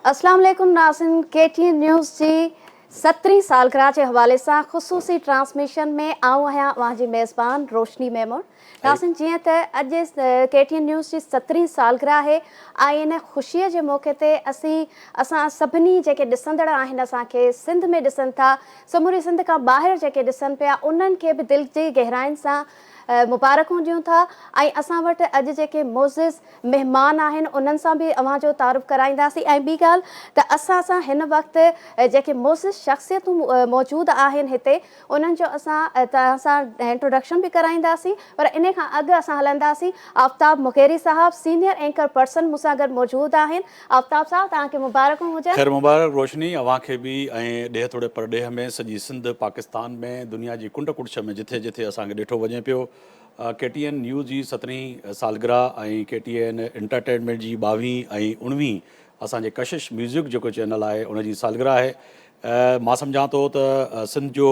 अस्सलाम वालेकुम नाज़रीन, KTN न्यूज़ जी 17वीं सालगिरह के हवाले से ख़ुसूसी ट्रांसमिशन में आऊं आहियां वहाँ जी मेज़बान रोशनी मेमून। नाज़रीन, जीअं त अॼु KTN न्यूज़ जी 17वीं सालगिरह है ऐं इन ख़ुशीअ जे मौक़े ते असां सभिनी जेके ॾिसंदड़ आहिनि असांखे सिंध में ॾिसनि था, समूरी सिंध खां ॿाहिरि जेके ॾिसनि पिया उन्हनि खे बि दिलि जी गहराइनि सां मुबारकूं ॾियूं था। ऐं असां वटि अॼु जेके मोज़िज़ महिमान आहिनि उन्हनि सां बि अव्हां जो तारुफ़ कराईंदासीं। ऐं ॿी ॻाल्हि त असां सां हिन वक़्तु जेके मोज़िज़ शख़्सियतूं मौजूदु आहिनि हिते उन्हनि जो असां तव्हां सां इंट्रोडक्शन बि कराईंदासीं, पर इन खां अॻु असां हलंदासीं आफ्ताब मुकेरी साहब सीनियर एंकर पर्सन मूंसां गॾु मौजूदु आहिनि। आफ्ताब साहब तव्हांखे मुबारकूं हुजनि। ख़ैर मुबारक रोशनी, अव्हां खे बि ऐं ॾेह थोरे परॾेह में सॼी सिंध पाकिस्तान में दुनिया जी कुंड कुड़िश में जिथे जिथे असांखे ॾिठो वञे पियो। KTN न्यूज़ जी 17वीं सालगिरह ऐं KTN एंटरटेनमेंट जी 22वीं ऐं 19वीं असांजे कशिश म्यूज़िक जेको चैनल आहे उन जी सालगिरह आहे। मां सम्झां थो त सिंध जो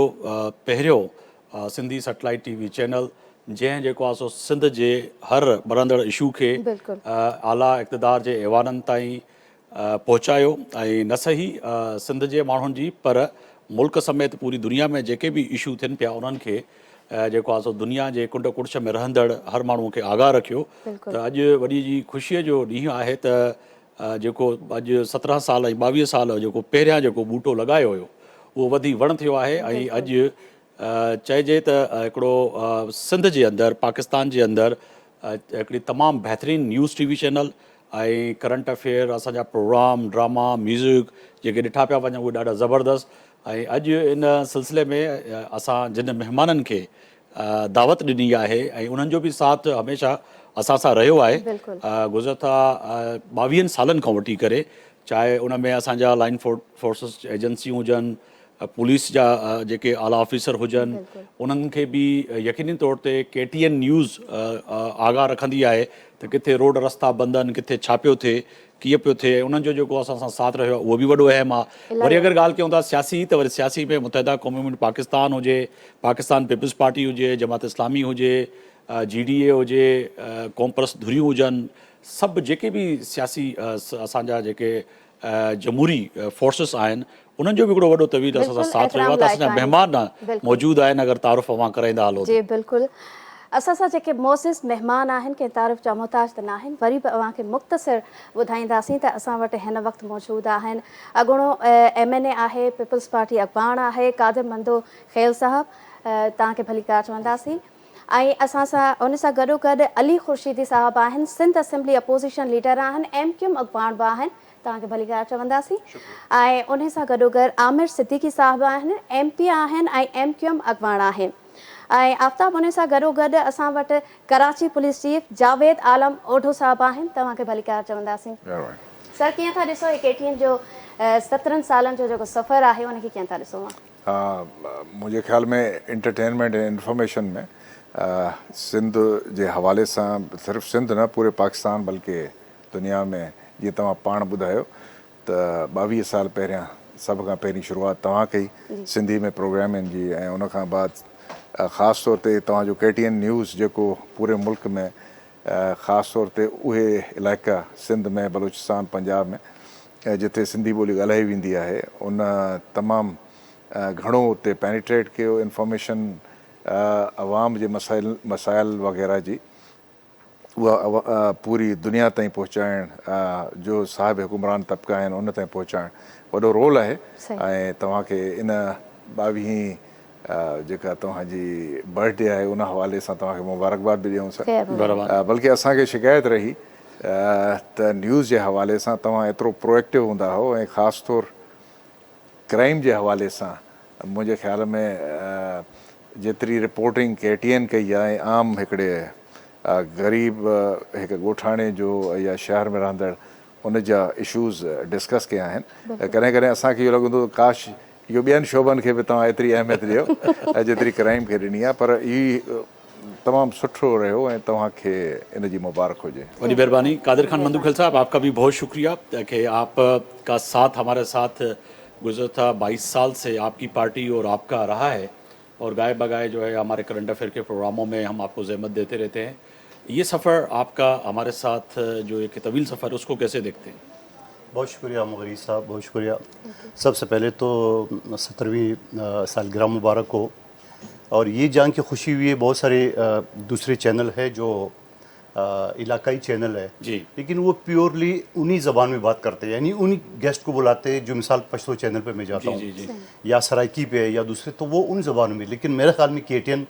पहिरियों सिंधी सैटेलाइट TV चैनल जंहिं जेको आहे सो सिंध जे हर बढ़ंदड़ इशू खे आला इक़्तिदार जे ऐवाननि ताईं पहुचायो ऐं न सही सिंध जे माण्हुनि जी पर मुल्क समेत पूरी दुनिया में जेके बि इशू थियनि पिया उन्हनि खे जेको आहे सो दुनिया जे कुंड कुड़िश में रहंदड़ हर माण्हूअ खे आगाह रखियो। त अॼु वॾी जी ख़ुशीअ जो ॾींहुं आहे त जेको अॼु 17 साल ऐं 22 साल जेको पहिरियां जेको ॿूटो लॻायो हुयो उहो वधी वण थियो आहे। ऐं अॼु चइजे त हिकिड़ो सिंध जे अंदरि पाकिस्तान जे अंदरि हिकिड़ी तमामु बहितरीनु न्यूज़ TV चैनल ऐं करंट अफेयर असांजा प्रोग्राम ड्रामा म्यूज़िक जेके ॾिठा पिया वञनि उहे ॾाढा ज़बरदस्तु। ऐं अॼु इन सिलसिले में असां जिन महिमाननि खे दावत ॾिनी आहे ऐं उन्हनि जो बि साथ हमेशह असां सां रहियो आहे गुज़िरता 22 सालनि खां वठी करे, चाहे उन में असांजा लाइन फोर्सिस एजेंसियूं हुजनि, पुलिस जा जेके आला ऑफिसर हुजनि, उन्हनि खे बि यकीनी तौर ते KTN न्यूज़ आगाह रखंदी आहे त किथे रोड रस्ता बंदि आहिनि, किथे छा पियो थिए, कीअं पियो थिए, उन्हनि जो जेको असां सां साथ रहियो आहे उहो बि वॾो अहम आहे। वरी अगरि ॻाल्हि कयूं था सियासी त वरी सियासी में मुतहदा क़ौमी पाकिस्तान हुजे, पाकिस्तान पीपल्स पार्टी हुजे, जमात इस्लामी हुजे, GDA हुजे, क़ौम परस्त धुरियूं हुजनि, सभु जेके बि सियासी असांजा जेके जमहूरी फोर्सिस आहिनि उन्हनि जो बि हिकिड़ो वॾो तवील असां सां साथ रहियो आहे। त असांजा महिमान मौजूदु आहिनि, अगरि तारुफ़ अव्हां कराईंदा हलो जी बिल्कुलु। असां सां जेके मोज़िज़ महिमान आहिनि कंहिं तारीफ़ जा मुहताज त न आहिनि, वरी बि अव्हांखे मुख़्तसिर ॿुधाईंदासीं त असां वटि हिन वक़्तु मौजूदु आहिनि अॻूणो MNA आहे, पीपल्स पार्टी अॻवान आहे कादिर मंदो ख़ैल साहब, तव्हांखे भली कार चवंदासीं। ऐं असां सां उन सां गॾोगॾु अली ख़ुर्शीदी साहब आहिनि, सिंध असेंबली अपोज़िशन लीडर आहिनि, MQM अॻवान बि आहिनि, तव्हांखे भली कार चवंदासीं। ऐं उन सां गॾोगॾु आमिर सिद्दीकी साहब आहिनि, MP आहिनि ऐं MQM अॻवान आहिनि। ऐं आफ्ताब उन सां गॾोगॾु असां वटि कराची पुलिस चीफ जावेद आलम ओढो साहब आहिनि, तव्हांखे भली कार चवंदासीं। सर, कीअं था ॾिसो KTN जो 17 सालनि जो जेको सफ़र आहे उनखे कीअं था ॾिसो? मुंहिंजे ख़्याल में एंटरटेनमेंट ऐं इंफॉर्मेशन में सिंध जे हवाले सां सिर्फ़ु सिंध न पूरे पाकिस्तान बल्कि दुनिया में जीअं तव्हां पाण ॿुधायो त 22 साल पहिरियां सभ खां पहिरीं शुरूआति तव्हां कई सिंधी में प्रोग्रामनि जी, ऐं उन खां बाद ख़ासि तौर ते तव्हांजो KTN न्यूज़ जेको पूरे मुल्क में ख़ासि तौर ते उहे इलाइक़ा सिंध में बलूचिस्तान पंजाब में जिथे सिंधी ॿोली ॻाल्हाई वेंदी आहे उन तमामु घणो उते पेनिट्रेट कयो इंफॉर्मेशन अवाम जे मसाइल वग़ैरह जी उहा पूरी दुनिया ताईं पहुचाइण जो साहिब हुकुमरान तबक़ा आहिनि उन ताईं पहुचाइण वॾो रोल आहे। ऐं तव्हांखे इन 22 जेका तव्हांजी बर्थडे आहे उन हवाले सां तव्हांखे मुबारकबाद बि ॾियूं सर। बल्कि असांखे शिकायत रही त न्यूज़ जे हवाले सां तव्हां एतिरो प्रोएक्टिव हूंदा हो ऐं ख़ासि तौर क्राइम जे हवाले सां मुंहिंजे ख़्याल में जेतिरी रिपोर्टिंग KTN कई आहे, आम हिकिड़े ग़रीब हिकु ॻोठाणे जो या शहर में रहंदड़ उन जा इशूज़ डिस्कस कया आहिनि। कॾहिं कॾहिं असांखे इहो लॻंदो काश इहो ॿियनि शोबनि खे बि तव्हां एतिरी अहमियत ॾियो जेतिरी क्राइम खे ॾिनी आहे, पर ही तमाम सुठो रहियो ऐं तव्हांखे इन जी मुबारक हुजे। बड़ी मेहरबानी। कादिर खान मंदूखेल साहब, आपका भी बहुत शुक्रिया कि आपका साथ हमारे साथ गुज़रता 22 साल से आपकी पार्टी और आपका रहा है, और गाए बगाए जो है हमारे करंट अफेयर के प्रोग्रामों में हम आपको ज़हमत देते रहते हैं। ये सफ़र आपका हमारे साथ जो एक तवील सफ़र उसको कैसे देखते हैं? बहुत शुक्रिया मुगरी साहब, बहुत शुक्रिया। सबसे पहले तो 17वीं सालगिरह मुबारक हो। और ये जान के खुशी हुई है, बहुत सारे दूसरे चैनल है जो इलाकाई चैनल है जी। लेकिन वो प्योरली उन्हीं ज़बान में बात करते हैं, यानी उन्हीं गेस्ट को बुलाते हैं जो मिसाल पश्तो चैनल पे मैं जाता जी, हूँ जी। या सराइकी पे या दूसरे, तो वो उन ज़बानों में। लेकिन मेरे ख्याल में KTN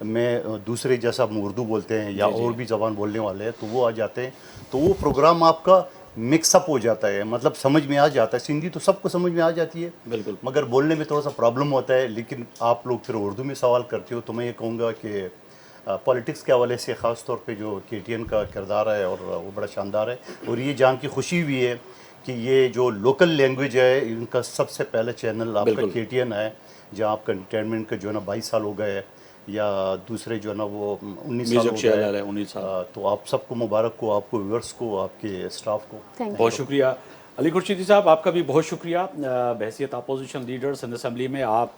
में दूसरे जैसा हम उर्दू बोलते हैं या और भी ज़बान बोलने वाले हैं, तो वो आ जाते हैं, तो वो प्रोग्राम आपका मिक्सअप हो जाता है, मतलब समझ में आ जाता है। सिंधी तो सबको समझ में आ जाती है बिल्कुल। मगर बोलने में थोड़ा सा प्रॉब्लम होता है। लेकिन आप लोग फिर उर्दू में सवाल करते हो, तो मैं ये कहूँगा कि पॉलिटिक्स के हवाले से ख़ास तौर पे जो KTN का किरदार है और वो बड़ा शानदार है। और ये जान की खुशी भी है कि ये जो लोकल लैंग्वेज है, इनका सबसे पहला चैनल आपका बिल्कुल। KTN है, जहाँ आपका एंटरटेनमेंट का जो है ना 22 साल हो गए हैं, या दूसरे जो है ना वो 19 साल हो म्यूजिक चैनल गए। है 19 साल। तो आप सबको मुबारक हो, आपको व्यूअर्स को, आपके स्टाफ को। Thank U. बहुत शुक्रिया अली खुर्शीदी साहब, आपका भी बहुत शुक्रिया। बहसियत अपोजिशन लीडर सिंध असम्बली में आप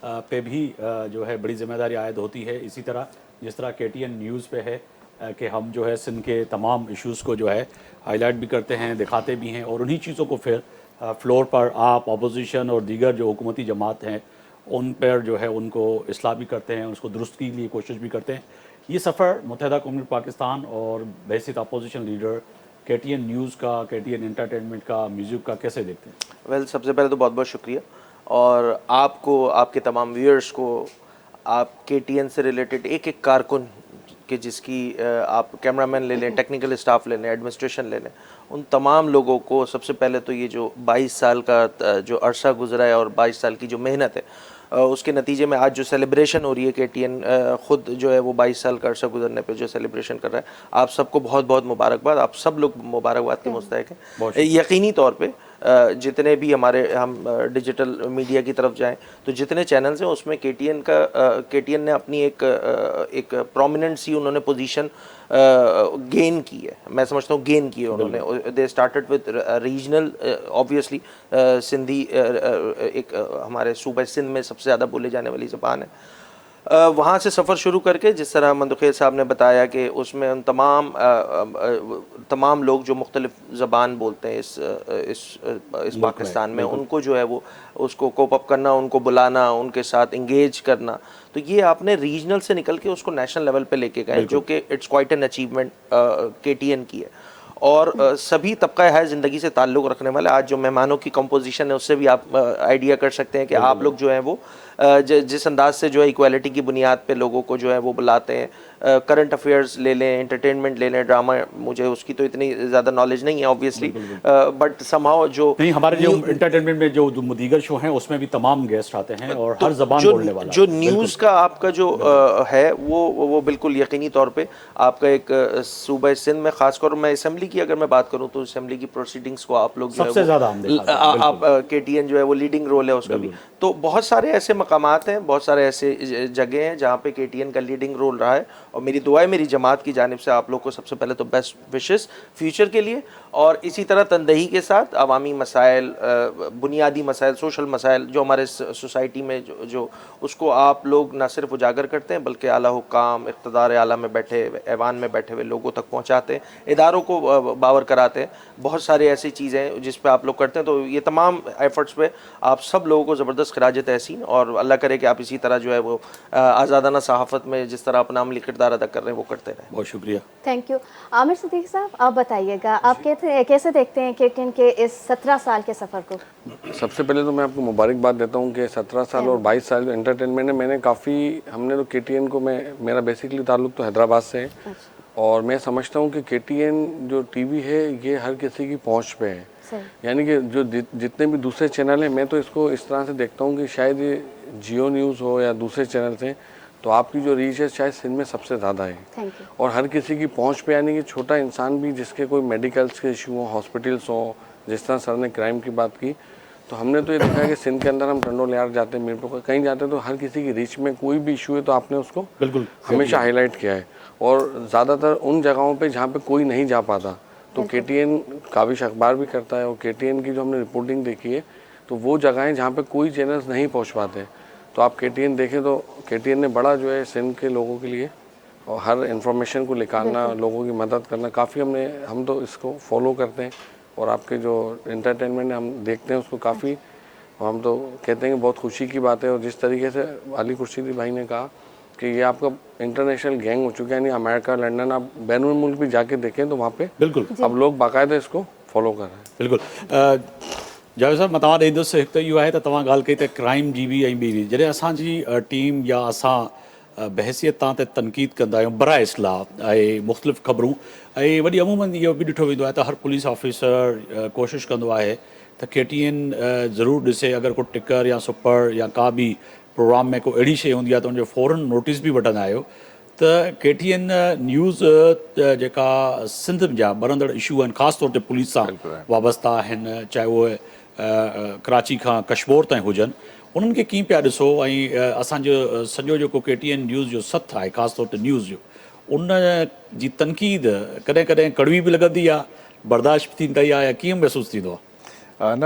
पे भी जो है बड़ी जिम्मेदारी आयद होती है, इसी तरह जिस तरह KTN न्यूज़ पे है कि हम जो है सिंध के तमाम इश्यूज़ को जो है हाईलाइट भी करते हैं, दिखाते भी हैं, और उन्हीं चीज़ों को फिर फ्लोर पर आप अपोजिशन और दीगर जो हुकूमती जमात हैं उन पर जो है उनको इस्लाह भी करते हैं, उसको दुरुस्त के लिए कोशिश भी करते हैं। ये सफ़र मुत्तहिदा कौमी पाकिस्तान और बहसियत अपोजिशन लीडर KTN न्यूज़ का, KTN एंटरटेनमेंट का, म्यूज़िक का कैसे देखते हैं? वेल, सबसे पहले तो बहुत बहुत शुक्रिया, और आपको, आपके तमाम व्यूअर्स को, आप KTN से रिलेटेड एक एक कारकुन कि जिसकी आप कैमरामैन ले लें, टेक्निकल स्टाफ ले लें, एडमिनिस्ट्रेशन ले लें, उन तमाम लोगों को सबसे पहले तो ये जो 22 साल का जो अरसा गुजरा है और 22 साल की जो मेहनत है, उसके नतीजे में आज जो सेलिब्रेशन हो रही है, KTN ख़ुद जो है वो 22 साल का अरसा गुजरने पे जो सेलिब्रेशन कर रहा है, आप सबको बहुत बहुत मुबारकबाद। आप सब लोग मुबारकबाद के मुस्तहिक हैं। यकीनी तौर पे जितने भी हम डिजिटल मीडिया की तरफ जाएं तो जितने चैनल्स हैं उसमें KTN ने अपनी एक प्रोमिनेंट सी उन्होंने पोजीशन गेन की है। मैं समझता हूँ गेन की है उन्होंने। They started with regional, obviously Sindhi एक हमारे सूबे सिंध में सबसे ज़्यादा बोले जाने वाली ज़बान है। वहाँ से सफ़र शुरू करके, जिस तरह मंदुखेर साहब ने बताया कि उसमें उन तमाम लोग जो मुख्तलिफ ज़बान बोलते हैं इस पाकिस्तान में, उनको जो है वो उसको कोप अप करना, उनको बुलाना, उनके साथ इंगेज करना, तो ये आपने रीजनल से निकल के उसको नेशनल लेवल पे लेके गए, जो कि it's quite an achievement KTN की है। और सभी तबका है ज़िंदगी से ताल्लुक़ रखने वाले, आज जो मेहमानों की कंपोजिशन है उससे भी आप आइडिया कर सकते हैं कि आप लोग जो हैं वो जिस अंदाज से जो है इक्वालिटी की बुनियाद पे लोगों को जो है वो बुलाते हैं। करंट अफेयर्स ले लें, एंटरटेनमेंट ले लें, ड्रामा, मुझे उसकी तो इतनी ज़्यादा नॉलेज नहीं है ऑब्वियसली, बट समहाउ जो नहीं, हमारे जो एंटरटेनमेंट में जो दीगर शो हैं उसमें भी तमाम गेस्ट आते हैं और हर ज़बान बोलने वाला जो न्यूज़ का आपका जो है वो बिल्कुल यकीनी तौर पे आपका एक सूबा सिंध में, ख़ासकर मैं असम्बली की अगर मैं बात करूँ तो असम्बली की प्रोसीडिंग्स को आप लोग जो सबसे ज़्यादा हम दिखाते हैं, आप KTN जो है वो लीडिंग रोल है उसका भी। तो बहुत सारे ऐसे मकामात हैं, बहुत सारे ऐसे जगह हैं जहाँ पे KTN का लीडिंग रोल रहा है, और मेरी दुआ है मेरी जमात की जानिब से आप लोग को सबसे पहले तो बेस्ट विशेस फ्यूचर के लिए, और इसी तरह तंदही के साथ अवामी मसाइल, बुनियादी मसाइल, सोशल मसाइल जो हमारे सोसाइटी में जो उसको आप लोग ना सिर्फ उजागर करते हैं बल्कि आला हुक्काम, इक़्तिदार आला में बैठे, ऐवान में बैठे हुए लोगों तक पहुँचाते हैं, इदारों को बावर कराते हैं। बहुत सारी ऐसी चीज़ें जिस पे आप लोग करते हैं, तो ये तमाम एफर्ट्स पे आप सब लोगों को ज़बरदस्त खिराज तहसीन, और अल्लाह करे कि आप इसी तरह जो है वो आज़ादाना सहाफ़त में जिस तरह अपना अमली किरदार अदा कर रहे हैं वो करते रहें। बहुत शुक्रिया। Thank you. आमिर सिद्दीकी साहब, आप बताइएगा, आप कैसे देखते हैं KTN के इस 17 साल के सफ़र को? सबसे पहले तो मैं आपको मुबारकबाद देता हूँ कि 17 साल और 22 साल जो एंटरटेनमेंट है, हमने तो KTN को, मेरा बेसिकली ताल्लुक़ तो हैदराबाद से है, और मैं समझता हूँ कि KTN जो TV है ये हर किसी की पहुँच पे है। यानी कि जो जितने भी दूसरे चैनल हैं, मैं तो इसको इस तरह से देखता हूँ कि शायद ये जियो न्यूज़ हो या दूसरे चैनल से, तो आपकी जो रीच है शायद सिंध में सबसे ज़्यादा है, और हर किसी की पहुंच पे, यानी कि छोटा इंसान भी जिसके कोई मेडिकल्स के इशू हो, हॉस्पिटल्स हो, जिस तरह सर ने क्राइम की बात की, तो हमने तो ये देखा है कि सिंध के अंदर हम टंडोल यार जाते हैं, मीरपुर कहीं जाते हैं, तो हर किसी की रीच में कोई भी इशू है तो आपने उसको बिल्कुल हमेशा हाईलाइट किया है, और ज़्यादातर उन जगहों पर जहाँ पर कोई नहीं जा पाता तो KTN काबिश अखबार भी करता है, और KTN की जो हमने रिपोर्टिंग देखी है तो वो जगहें जहाँ पे कोई चैनल्स नहीं पहुँच पाते, तो आप KTN देखें तो KTN ने बड़ा जो है सिंध के लोगों के लिए और हर इन्फॉर्मेशन को निकालना, लोगों की मदद करना, काफ़ी हम तो इसको फॉलो करते हैं और आपके जो एंटरटेनमेंट हम देखते हैं उसको काफ़ी, हम तो कहते हैं कि बहुत खुशी की बात है। और जिस तरीके से अली खुर्शीदी भाई ने कहा कि ये आपका इंटरनेशनल गैंग हो चुका है, यानी अमेरिका, लंदन, आप बैनुल मुल्क भी जाके देखें तो वहाँ पे बिल्कुल अब लोग बाकायदा इसको फॉलो कर रहे हैं। बिल्कुल। जावेद साहब, मां तव्हां ॾींदुसि। हिकु त इहो आहे त तव्हां ॻाल्हि कई त क्राइम जी बि ऐं ॿी बि, जॾहिं असांजी टीम या असां बहसियत तां ते तनक़ीद कंदा आहियूं बराए इस्लाह ऐं मुख़्तलिफ़ ख़बरूं, ऐं वॾी अमूमन इहो बि ॾिठो वेंदो आहे त हर पुलिस ऑफिसर कोशिशि कंदो आहे त KTN ज़रूरु ॾिसे। अगरि को टिकर या सुपर या का बि प्रोग्राम में को अहिड़ी शइ हूंदी आहे त उनजो फ़ौरन नोटिस बि वठंदा आहियो। त KTN न्यूज़ जेका सिंध जा ॿरंदड़ इशू आहिनि, ख़ासि तौर ते पुलिस सां वाबस्ता आहिनि, चाहे उहे कराची खां कश्मीर ताईं हुजनि, उन्हनि खे कीअं पिया ॾिसो? ऐं असांजो सॼो जेको KTN न्यूज़ जो सथ आहे, ख़ासि तौर ते न्यूज़ जो, उन जी तनक़ीद कॾहिं कॾहिं कड़वी बि लॻंदी आहे, बर्दाश्त बि थींदी आहे, या कीअं महसूसु थींदो आहे? न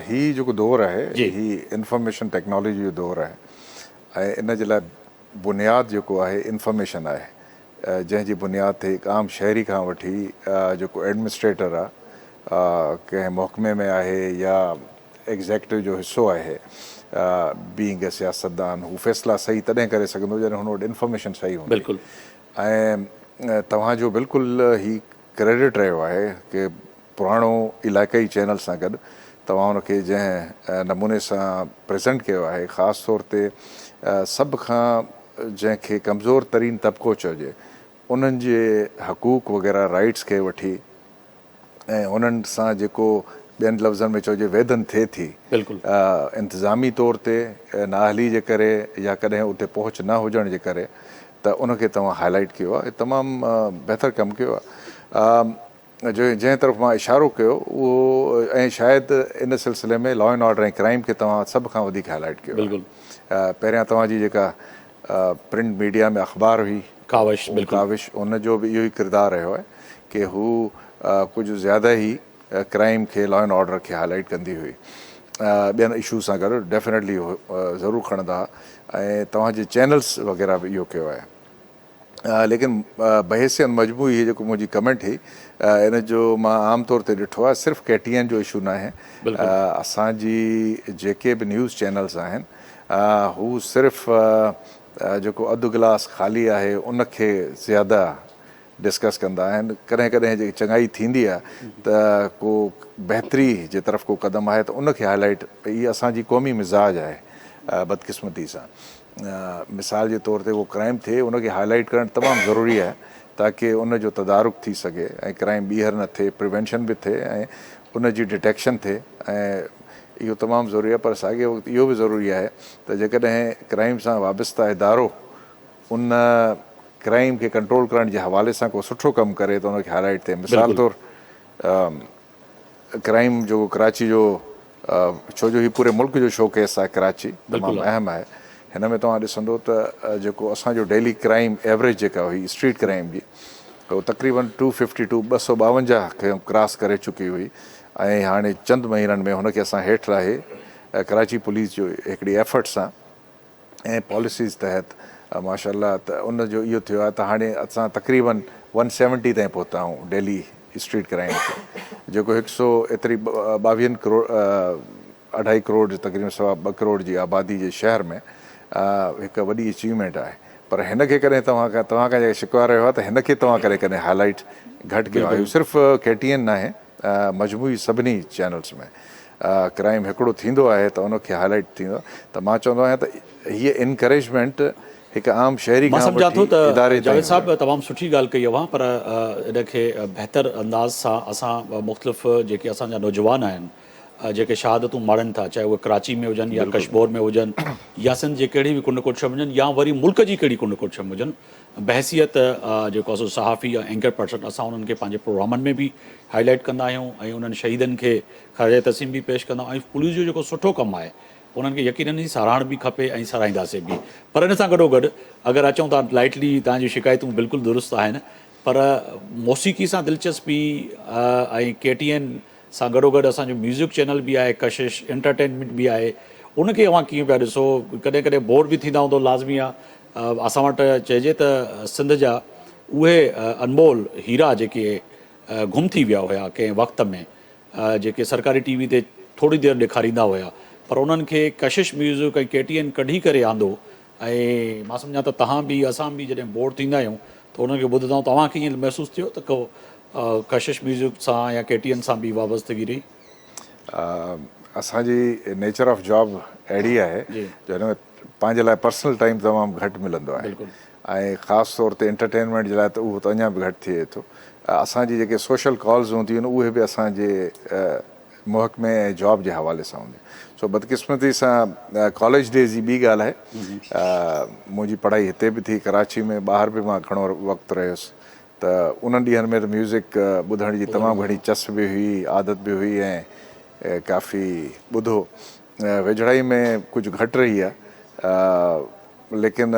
ही जेको दौरु आहे ही इंफॉर्मेशन टेक्नोलॉजी जो दौरु आहे ऐं इन जे लाइ बुनियादु जेको आहे इंफॉर्मेशन आहे, जंहिंजी बुनियाद ते हिकु आम शहरी खां वठी जेको एडमिनिस्ट्रेटर आहे, कंहिं महकमे में आहे या एग्ज़ेक्टिव जो हिसो आहे, बीइंग ए सियासतदान, हू फ़ैसिला सही तॾहिं करे सघंदो जॾहिं हुन वटि इंफॉर्मेशन सही हूंदी। बिल्कुलु। ऐं तव्हांजो बिल्कुलु ही क्रेडिट रहियो आहे कि पुराणो इलाइक़ाई चैनल सां गॾु तव्हां हुनखे जंहिं नमूने सां प्रेज़ेंट कयो आहे, ख़ासि तौर ते सभ खां जंहिंखे कमज़ोर तरीन तबिको चइजे उन्हनि जे हक़ूक़ वग़ैरह राइट्स खे वठी ऐं उन्हनि सां जेको ॿियनि लफ़्ज़नि में चइजे वेदन थिए थी, इंतिज़ामी तौर ते नाअहली जे करे या कॾहिं उते पहुच न हुजण जे करे, त उनखे तव्हां हाईलाइट कयो आहे। तमामु बहितर कमु कयो आहे। जंहिं तरफ़ मां इशारो कयो उहो, ऐं शायदि इन सिलसिले में लॉ एंड ऑर्डर ऐं क्राइम खे तव्हां सभ खां वधीक हाईलाइट कयो। बिल्कुलु। पहिरियां तव्हांजी जेका प्रिंट मीडिया में अख़बार हुई काविश, उनजो बि इहो ई किरदारु रहियो आहे कि हू कुझु ज़्यादा ई क्राइम खे, लॉ एंड ऑर्डर खे हाईलाइट कंदी हुई। ॿियनि इशू सां गॾु डेफिनेटली ज़रूरु खणंदा, ऐं तव्हांजे चैनल्स वग़ैरह बि इहो कयो आहे। लेकिन बहसियत मजमूई हीअ जेको मुंहिंजी कमेंट हुई, इन जो मां आम तौर ते ॾिठो आहे, सिर्फ़ु KTN जो इशू न आहे। असांजी जेके बि न्यूज़ चैनल्स आहिनि हू सिर्फ़ु जेको अधु गिलास ख़ाली आहे उनखे ज़्यादा डिस्कस कंदा आहिनि। कॾहिं कॾहिं जेकी चङाई थींदी आहे त को बहितरी जे तरफ़ को क़दम आहे त उनखे हाईलाइट, इहा असांजी क़ौमी मिज़ाज आहे बदकिस्मती सां। मिसाल जे तौर ते उहो क्राइम थिए उनखे हाईलाइट करणु तमामु ज़रूरी आहे ताकी उनजो तदारुक थी सघे ऐं क्राइम ॿीहर न थिए, प्रिवेंशन बि थिए ऐं उनजी डिटेक्शन थिए, ऐं इहो तमामु ज़रूरी आहे। पर साॻिए वक़्तु इहो बि ज़रूरी आहे त जेकॾहिं क्राइम सां वाबस्ता इदारो उन क्राइम खे कंट्रोल करण जे हवाले सां को सुठो कमु करे त उनखे हाईलाइट थिए। मिसाल तौरु क्राइम जो कराची जो, छो जो हीउ पूरे मुल्क जो शोकेस आहे, कराची तमामु अहम आहे। हिन में तव्हां ॾिसंदो त जेको असांजो डेली क्राइम एवरेज जेका हुई स्ट्रीट क्राइम जी, उहो तक़रीबन 252 खे क्रॉस करे चुकी हुई, ऐं हाणे चंद महीननि में हुनखे असां हेठि लाहे कराची पुलिस जो हिकिड़ी एफर्ट सां ऐं पॉलिसीज़ तहत माशाअल्लाह त उनजो इहो थियो आहे त हाणे असां तक़रीबन 170 ताईं पहुता आहियूं डेली स्ट्रीट क्राइम खे, जेको 122 करोड़ 2.5 करोड़ तक़रीबन 2.25 करोड़ जी आबादी जे शहर में हिकु वॾी अचीवमेंट आहे। पर हिन खे कॾहिं तव्हां खां जेका शिकवा रहियो आहे त हिन खे तव्हां कॾहिं हाईलाइट घटि कयो आहे। सिर्फ़ु KTN न आहे, मजमूई सभिनी चैनल्स में क्राइम हिकिड़ो थींदो आहे त उनखे हाईलाइट थींदो आहे। त मां चवंदो आहियां त हीअ इनकरेजमेंट हिकु आम शहरी मां सम्झां थो त जावेद साहब तमामु सुठी ॻाल्हि कई अथव, पर इनखे बहितर अंदाज़ सां असां मुख़्तलिफ़ जेके असांजा नौजवान आहिनि जेके शहादतूं माणनि था, चाहे उहे कराची में हुजनि या कश्मीर में हुजनि या सिंध जे कहिड़ी बि कुंड कोशिश में हुजनि या वरी मुल्क जी कहिड़ी कुंड कोशिश में हुजनि, बहसियत जेको आहे सहाफ़ी या एंकर पर्सन असां उन्हनि खे पंहिंजे प्रोग्रामनि में बि हाईलाइट कंदा आहियूं ऐं उन्हनि शहीदनि खे ख़राज तहसीन बि पेश कंदा आहियूं। ऐं पुलिस जो जेको सुठो कमु आहे उन्हनि खे यकीनन ई साराहण बि खपे ऐं साराहींदासीं बि। पर इन सां गॾोगॾु अगरि अचूं था लाइटली, तव्हांजी शिकायतूं बिल्कुलु दुरुस्त आहिनि, पर मौसीक़ी सां दिलचस्पी ऐं KTN सां गॾोगॾु असांजो म्यूज़िक चैनल बि आहे, कशिश एंटरटेनमेंट बि आहे, उनखे अव्हां कीअं पिया ॾिसो? कॾहिं कॾहिं बोर बि थींदा हूंदो, लाज़मी आहे। असां वटि चइजे त सिंध जा उहे अनमोल हीरा जेके गुम थी विया हुया कंहिं वक़्त में, जेके सरकारी टीवी ते थोरी देरि ॾेखारींदा हुया, पर उन्हनि खे कशिश म्यूज़िक ऐं KTN कढी करे आंदो। ऐं मां सम्झां त तव्हां बि असां बि जॾहिं बोर थींदा आहियूं त उन्हनि खे ॿुधंदा आहियूं, तव्हांखे ईअं महसूसु थियो त को कशिश म्यूज़िक सां या KTN सां बि वाबस्तगी रही? असांजी नेचर ऑफ जॉब अहिड़ी आहे जो हिन में पंहिंजे लाइ पर्सनल टाइम तमामु घटि मिलंदो आहे ऐं ख़ासि तौर ते एंटरटेनमेंट जे लाइ त उहो त अञा बि घटि थिए थो। असांजी जेके सोशल कॉल्स हूंदियूं आहिनि उहे बि असांजे महकमे ऐं जॉब जे हवाले सां हूंदियूं। सो बदकिस्मती सां कॉलेज डेज़ जी ॿी ॻाल्हि आहे, मुंहिंजी पढ़ाई हिते बि थी कराची में, ॿाहिरि बि मां घणो वक़्तु रहियुसि, त उन्हनि ॾींहंनि में त म्यूज़िक ॿुधण जी तमामु घणी चस बि हुई, आदत बि हुई ऐं काफ़ी ॿुधो। वेझड़ाई में कुझु घटि रही आहे, लेकिन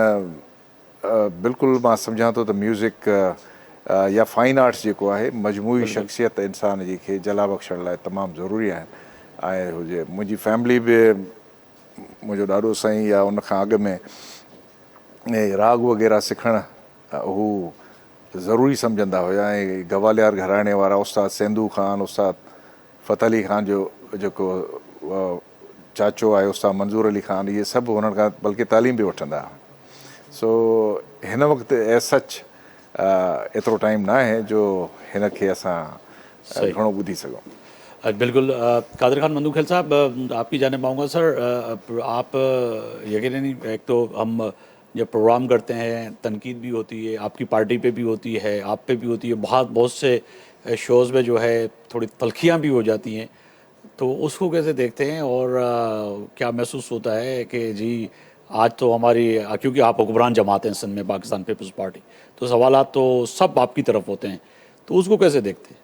बिल्कुलु मां सम्झां थो त म्यूज़िक या फाइन आर्ट्स जेको आहे मजमूई शख़्सियत इंसान जी खे जला बख़्शण लाइ तमामु ज़रूरी आहिनि। ऐं हुजे मुंहिंजी फैमिली बि, मुंहिंजो ॾाॾो साईं या उन खां अॻु में राग वग़ैरह सिखणु हू ज़रूरी सम्झंदा हुया ऐं गवालियार घराणे वारा उस्ताद सेंदू ख़ान, उस्ताद फ़तह अली ख़ान जो जेको चाचो आहे उस्ताद मंज़ूर अली ख़ान, इहे सभु हुननि खां बल्कि तालीम बि वठंदा हुआ। सो हिन वक़्तु एज सच एतिरो टाइम न आहे जो हिन खे असां घणो ॿुधी सघूं। बिल्कुल। कादिर खान मंदूखेल साहब, आपकी जानिब आऊँगा। सर, आप यकीनन एक तो हम जब प्रोग्राम करते हैं तनकीद भी होती है, आपकी पार्टी पे भी होती है, आप पे भी होती है, बहुत से शोज़ में जो है थोड़ी तलखियाँ भी हो जाती हैं, तो उसको कैसे देखते हैं और क्या महसूस होता है कि जी आज तो हमारी, क्योंकि आप हुक्मरान जमात हैं सिंध में पाकिस्तान पीपल्स पार्टी, तो सवालात तो सब आपकी तरफ होते हैं, तो उसको कैसे देखते हैं?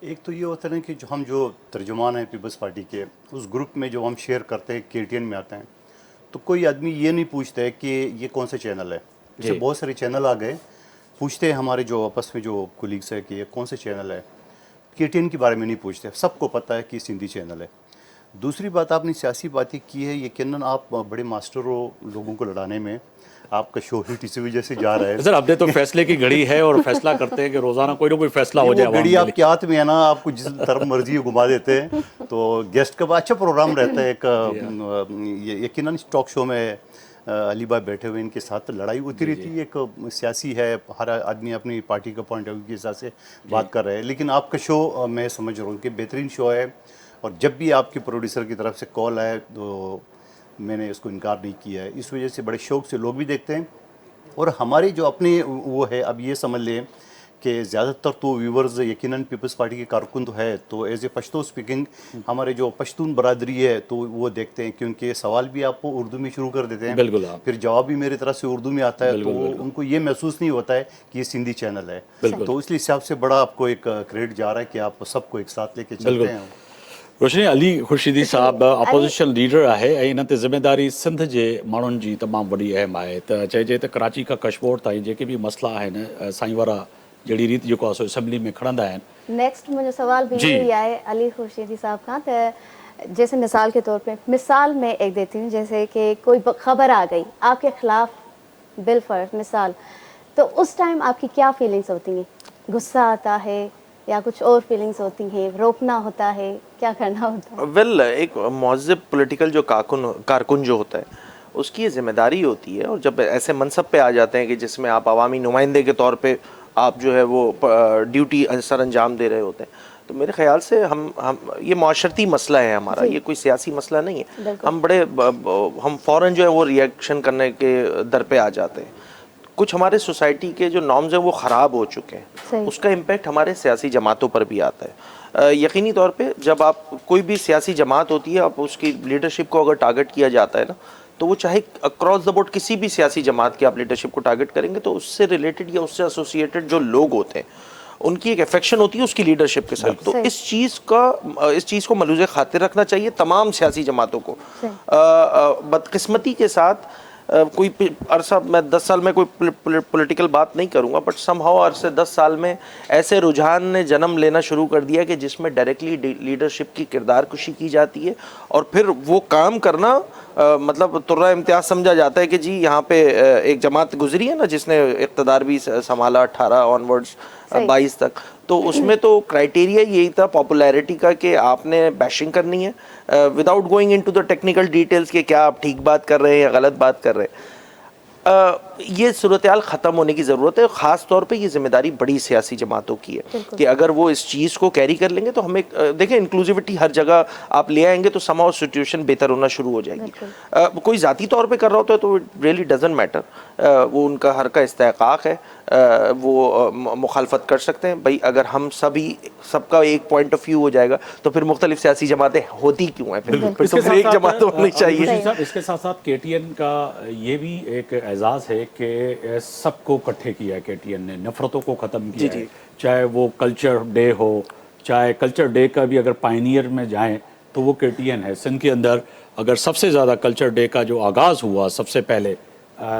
एक तो ये होता है ना कि जो तर्जुमान हैं पीपल्स पार्टी के, उस ग्रुप में जो हम शेयर करते हैं KTN में आते हैं, तो कोई आदमी ये नहीं पूछता है कि ये कौन सा चैनल है। जैसे बहुत सारे चैनल आ गए, पूछते हैं हमारे जो आपस में जो कोलीग्स है कि ये कौन सा चैनल है। KTN के बारे में नहीं पूछते, सबको पता है कि सिंधी चैनल है। दूसरी बात, आपने सियासी बातें की है, यकीनन आप बड़े मास्टर हो लोगों को लड़ाने में, आपका शो ही इसी वजह से जा रहा है। सर, अब तो फैसले की घड़ी है और फैसला करते हैं कि रोज़ाना कोई ना कोई फैसला हो जाए। घड़ी आपके हाथ में है ना, आपको जिस तरफ मर्जी घुमा देते हैं। तो गेस्ट का अच्छा प्रोग्राम रहता है एक, यकीनन टॉक शो में अली भाई बैठे हुए, इनके साथ लड़ाई होती रहती है। एक सियासी है, हर आदमी अपनी पार्टी का पॉइंट ऑफ व्यू के हिसाब से बात कर रहे हैं, लेकिन आपका शो मैं समझ रहा हूँ कि बेहतरीन शो है। और जब भी आपके प्रोड्यूसर की तरफ से कॉल आए तो मैंने इसको इनकार नहीं किया है। इस वजह से बड़े शौक़ से लोग भी देखते हैं। और हमारी जो अपनी वो है, अब ये समझ लें कि ज़्यादातर तो व्यूवर्स यकीनन पीपल्स पार्टी के कारकुन तो है, तो एज ए पश्तो स्पीकिंग हमारे जो पश्तून बरादरी है तो वो देखते हैं, क्योंकि सवाल भी आपको उर्दू में शुरू कर देते हैं, बिल्कुल, फिर जवाब भी मेरी तरफ से उर्दू में आता है, तो उनको ये महसूस नहीं होता है कि ये सिंधी चैनल है। तो इसलिए हिसाब से बड़ा आपको एक क्रेडिट जा रहा है कि आप सबको एक साथ लेके चलते हैं। रोशनी, अली खुर्शीदी साहब अपोजिशन लीडर आहे ऐं इन ते ज़िम्मेदारी सिंध जे माण्हुनि जी तमामु वॾी अहम आहे। त चइजे त कराची खां कशमोर ताईं जेके बि मसइला आहिनि, साईं वारा जहिड़ी रीति जेको आहे सो असेंबली में खणंदा आहिनि। नेक्स्ट मुझे सवाल भी यही है अली खुर्शीदी साहब का, तो जैसे मिसाल के तौर पे, मिसाल मैं एक देती हूँ, जैसे कि कोई खबर आ गई आपके खिलाफ बिल फर्ज मिसाल, तो उस टाइम आपकी क्या फीलिंग्स होती हैं? गुस्सा आता है या कुछ और फीलिंग्स होती हैं, रोकना होता है, क्या करना होता है? वेल, एक मौज़िब पॉलिटिकल जो कारकुन जो होता है उसकी ये जिम्मेदारी होती है, और जब ऐसे मनसब पे आ जाते हैं कि जिसमें आप अवामी नुमाइंदे के तौर पे आप जो है वो ड्यूटी सर अंजाम दे रहे होते हैं, तो मेरे ख्याल से हम ये माशरती मसला है हमारा, ये कोई सियासी मसला नहीं है। हम फ़ौरन जो है वो रिएक्शन करने के दर पे आ जाते हैं। कुछ हमारे सोसाइटी के जो नॉर्म्स हैं वो ख़राब हो चुके हैं, उसका इम्पेक्ट हमारे सियासी जमातों पर भी आता है। यकीनी तौर पे जब आप कोई भी सियासी जमात होती है, आप उसकी लीडरशिप को अगर टारगेट किया जाता है ना, तो वो चाहे अक्रॉस द बोर्ड किसी भी सियासी जमात की आप लीडरशिप को टारगेट करेंगे, तो उससे रिलेटेड या उससे एसोसिएटेड जो लोग होते हैं उनकी एक अफेक्शन होती है उसकी लीडरशिप के साथ। तो इस चीज़ को मलूज़े खातिर रखना चाहिए तमाम सियासी जमातों को। बदकिस्मती के साथ कोई अरसा, मैं 10 साल में कोई पॉलिटिकल बात नहीं करूंगा, बट समहाउ अरसे 10 साल में ऐसे रुझान ने जन्म लेना शुरू कर दिया कि जिसमें डायरेक्टली लीडरशिप की किरदार कुशी की जाती है, और फिर वो काम करना मतलब तुर्रा इम्तियाज समझा जाता है कि जी यहाँ पे एक जमात गुजरी है ना जिसने इक़्तिदार भी संभाला 18 ऑनवर्ड्स 22 तक, तो उसमें तो क्राइटेरिया यही था पॉपुलैरिटी का कि आपने बैशिंग करनी है without going into the technical details कि क्या आप ठीक बात कर रहे हैं या गलत बात कर रहे हैं। ये सूरत-ए-हाल ख़त्म होने की ज़रूरत है। ख़ास तौर पे ये जिम्मेदारी बड़ी सियासी जमातों की है कि अगर वो इस चीज़ को कैरी कर लेंगे तो हमें देखें इंक्लूसिविटी हर जगह आप ले आएंगे तो समाउ सिचुएशन बेहतर होना शुरू हो जाएगी। कोई ज़ाती तौर पे कर रहा होता है तो इट रियली डजंट मैटर, वो उनका हर का इस्तेहक़ाक़ है, वो मुखालफत कर सकते हैं। भाई अगर हम सबका एक पॉइंट ऑफ व्यू हो जाएगा तो फिर मुख्तलिफ सियासी जमातें होती क्यों हैं? फिर तो फिर एक जमात होनी चाहिए। इसके साथ साथ केटीएन का ये भी एक एजाज़ है कि सबको इकट्ठे किया है केटीएन ने, नफरतों को ख़त्म किया है। चाहे वो कल्चर डे हो, चाहे कल्चर डे का भी अगर पायनियर में जाएं तो वो केटीएन है। सिंध के अंदर अगर सबसे ज़्यादा कल्चर डे का जो आगाज़ हुआ सबसे पहले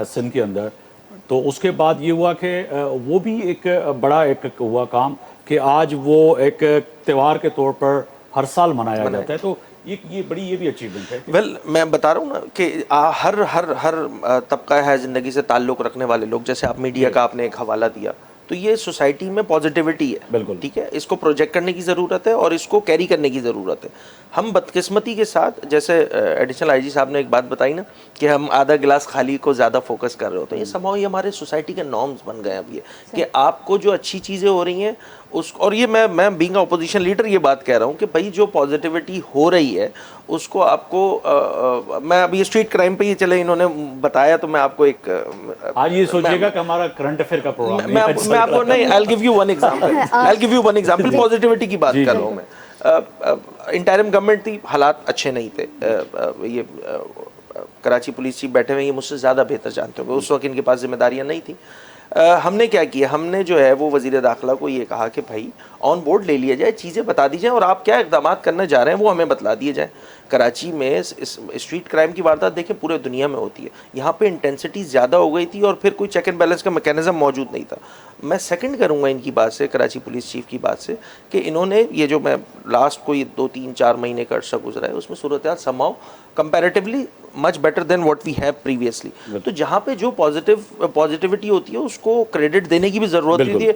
सिंध के अंदर, तो उसके बाद ये हुआ कि वो भी एक बड़ा एक हुआ काम कि आज वो एक त्यौहार के तौर पर हर साल मनाया जाता है। तो ये भी अचीवमेंट है। वेल मैं बता रहा हूँ ना कि हर तबका है ज़िंदगी से ताल्लुक़ रखने वाले लोग, जैसे आप मीडिया का आपने एक हवाला दिया, तो ये सोसाइटी में पॉजिटिविटी है, बिल्कुल ठीक है, इसको प्रोजेक्ट करने की ज़रूरत है और इसको कैरी करने की ज़रूरत है। हम बदकिस्मती के साथ, जैसे एडिशनल आईजी साहब ने एक बात बताई ना कि हम आधा गिलास खाली को ज़्यादा फोकस कर रहे होते हैं, ये समाव ये हमारे सोसाइटी के नॉर्म्स बन गए अब ये कि आपको जो अच्छी चीज़ें हो रही हैं उसको, और ये मैं बीइंग अपोजिशन लीडर ये बात कह रहा हूँ कि भाई जो पॉजिटिविटी हो रही है उसको आपको मैं अभी स्ट्रीट क्राइम पे ही चले इन्होंने बताया तो मैं आपको एक आज ये सोचिएगा कि हमारा करंट अफेयर का प्रोग्राम मैं आपको नहीं, I will give U one example positivity की बात कर रहा हूँ मैं। इंटरिम गवर्नमेंट थी, हालात अच्छे नहीं थे, ये कराची पुलिस चीफ बैठे हुए ये मुझसे ज़्यादा बेहतर जानते होंगे, उस वक्त इनके पास जिम्मेदारियाँ नहीं थी। हमने क्या किया, हमने जो है वो वज़ीर दाखिला को ये कहा कि भाई ऑन बोर्ड ले लिया जाए, चीज़ें बता दी जाए और आप क्या इक़दाम करने जा रहे हैं वो हमें बतला दिए जाए। कराची में स्ट्रीट क्राइम की वारदात देखें पूरे दुनिया में होती है, यहाँ पे इंटेंसिटी ज़्यादा हो गई थी और फिर कोई चेक एंड बैलेंस का मैकेनिज़्म मौजूद नहीं था। मैं सेकंड करूँगा इनकी बात से, कराची पुलिस चीफ की बात से, कि इन्होंने ये जो मैं लास्ट कोई 2-3-4 महीने का अर्सा गुजरा है उसमें सूरत हाल समाओ comparatively much better than what we have previously. तो जहाँ पे जो पॉजिटिविटी होती है उसको क्रेडिट देने की भी ज़रूरत होती है।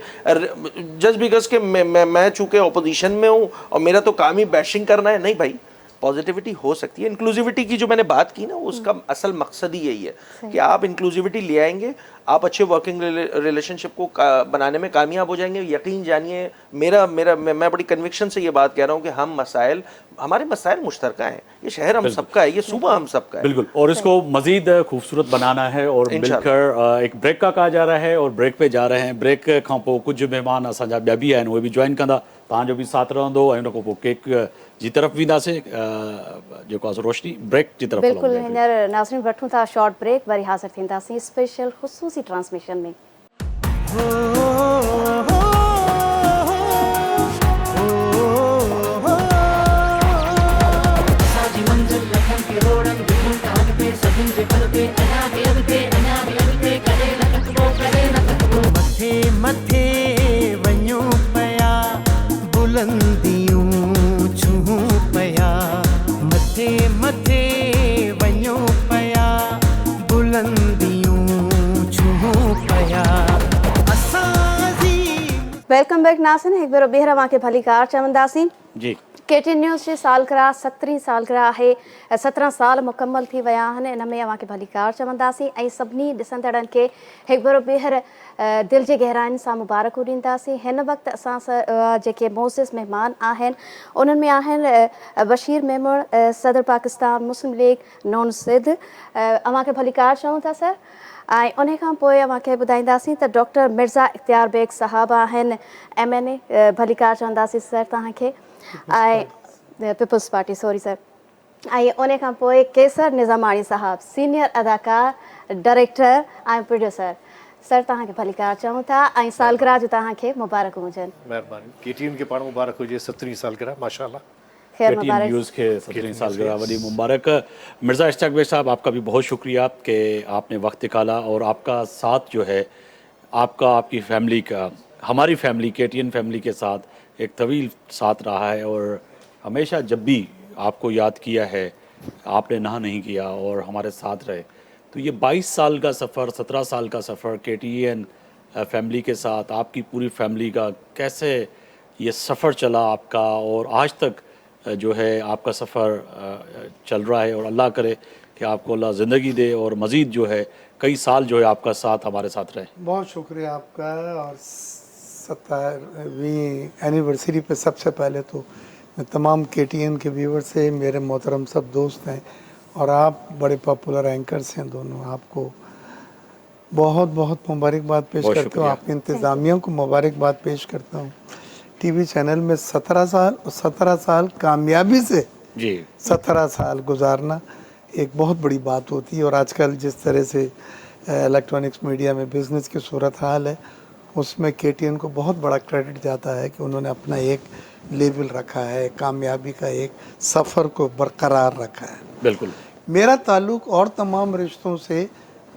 जस्ट बिकॉज के मैं चूँकि अपोजिशन में हूँ और मेरा तो काम ही बैशिंग करना है, नहीं भाई, पॉजिटिविटी हो सकती है। इंक्लूसिविटी की जो मैंने बात की ना उसका असल मकसद ही यही है कि आप इंक्लूसिविटी ले आएंगे, आप अच्छे वर्किंग रिलेशनशिप को बनाने में कामयाब हो जाएंगे। यकीन जानिए मैं बड़ी कन्विक्शन से ये बात कह रहा हूँ कि हमारे मसाइल मुश्तरका हैं, ये शहर हम सबका है, ये सूबा हम सबका है। बिल्कुल, और इसको मजीद खूबसूरत बनाना है और मिलकर एक ब्रेक का कहा जा रहा है और ब्रेक पे जा रहे हैं। ब्रेक खां पोइ कुछ मेहमान असांजा ॿिया बि आहिनि, उहे बि जॉइन कंदा, तव्हांजो बि साथ रहंदो ऐं उन खां पोइ केक जी तरफ़ वेंदासीं, जेको आहे रोशनी ब्रेक जी तरफ़। बिल्कुल, हींअर नाज़रीन वठूं था शॉर्ट ब्रेक, वरी हाज़िर थींदासीं स्पेशल ख़ुसूसी ट्रांसमिशन में। मथे वञूं पया बुलंदियूं छूं पया, मथे वञूं पया बुलंदियूं छूं पया। वेलकम बैक नाज़रीन, हिकु भेरो ॿीहर अव्हांखे भली कार चवंदासीं जी। केटीएन न्यूज़ जी सालगिरह 17वीं सालगिरह आहे, 17 साल मुकम्मल थी विया आहिनि, इन में अव्हांखे भली कार चवंदासीं ऐं सभिनी ॾिसंदड़नि खे हिकु भेरो ॿीहर दिलि जी गहराइनि सां मुबारकूं ॾींदासीं। हिन वक़्तु असां जेके मोज़िज़ महिमान आहिनि उन्हनि में आहिनि बशीर मेमण, सदर पाकिस्तान मुस्लिम लीग नॉन सिंध। अव्हांखे भली कार चऊं था सर, ऐं उन खां पोइ अव्हांखे ॿुधाईंदासीं त डॉक्टर मिर्ज़ा इख़्तियार बेग साहब आहिनि, MNA, भली कार चवंदासीं सर तव्हांखे, ऐं पीपल्स पार्टी, सॉरी सर। ऐं उन खां पोइ केसर निज़ामाणी साहब, सीनियर अदाकार, डायरेक्टर ऐं प्रोड्यूसर। सर तव्हांखे भली कार चऊं था ऐं सालगिरह जो तव्हांखे मुबारक हुजनि। महिरबानी, केटीएन खे पाण मुबारक हुजे 17वीं सालगिरह, माशाल्लाह। केटीएन न्यूज़ के 17वीं सालगिरह वडी मुबारक। मिर्ज़ा इश्तियाक बेग साहब, आपका भी बहुत शुक्रिया कि आपने वक्त निकाला और आपका साथ जो है आपका, आपकी फैमिली का, हमारी फैमिली केटीएन फैमिली के साथ एक तवील साथ रहा है और हमेशा जब भी आपको याद किया है आपने ना नहीं किया और हमारे साथ रहे। तो ये 22 साल का सफ़र, 17 साल का सफ़र केटीएन फैमिली के साथ, आपकी पूरी फैमिली का कैसे ये सफ़र चला आपका और आज तक जो है आपका सफ़र चल रहा है, और अल्लाह करे कि आपको अल्लाह ज़िंदगी दे और मज़ीद जो है कई साल जो है आपका साथ हमारे साथ रहे। बहुत शुक्रिया आपका। और 70वीं एनिवर्सरी पे सबसे पहले तो मैं तमाम KTN के व्यूवर से, मेरे मोहतरम सब दोस्त हैं और आप बड़े पॉपुलर एंकर्स हैं दोनों, आपको बहुत बहुत मुबारकबाद पेश बहुत करता हूँ। शुक्रिया। आपकी इंतज़ामिया को मुबारकबाद पेश करता हूँ। टीवी चैनल में 17 साल और 17 साल कामयाबी से जी 17 साल गुजारना एक बहुत बड़ी बात होती है। और आजकल जिस तरह से इलेक्ट्रॉनिक्स मीडिया में बिज़नेस की सूरत हाल है, उसमें KTN को बहुत बड़ा क्रेडिट जाता है कि उन्होंने अपना एक लेवल रखा है, कामयाबी का एक सफ़र को बरकरार रखा है। बिल्कुल। मेरा ताल्लुक़ और तमाम रिश्तों से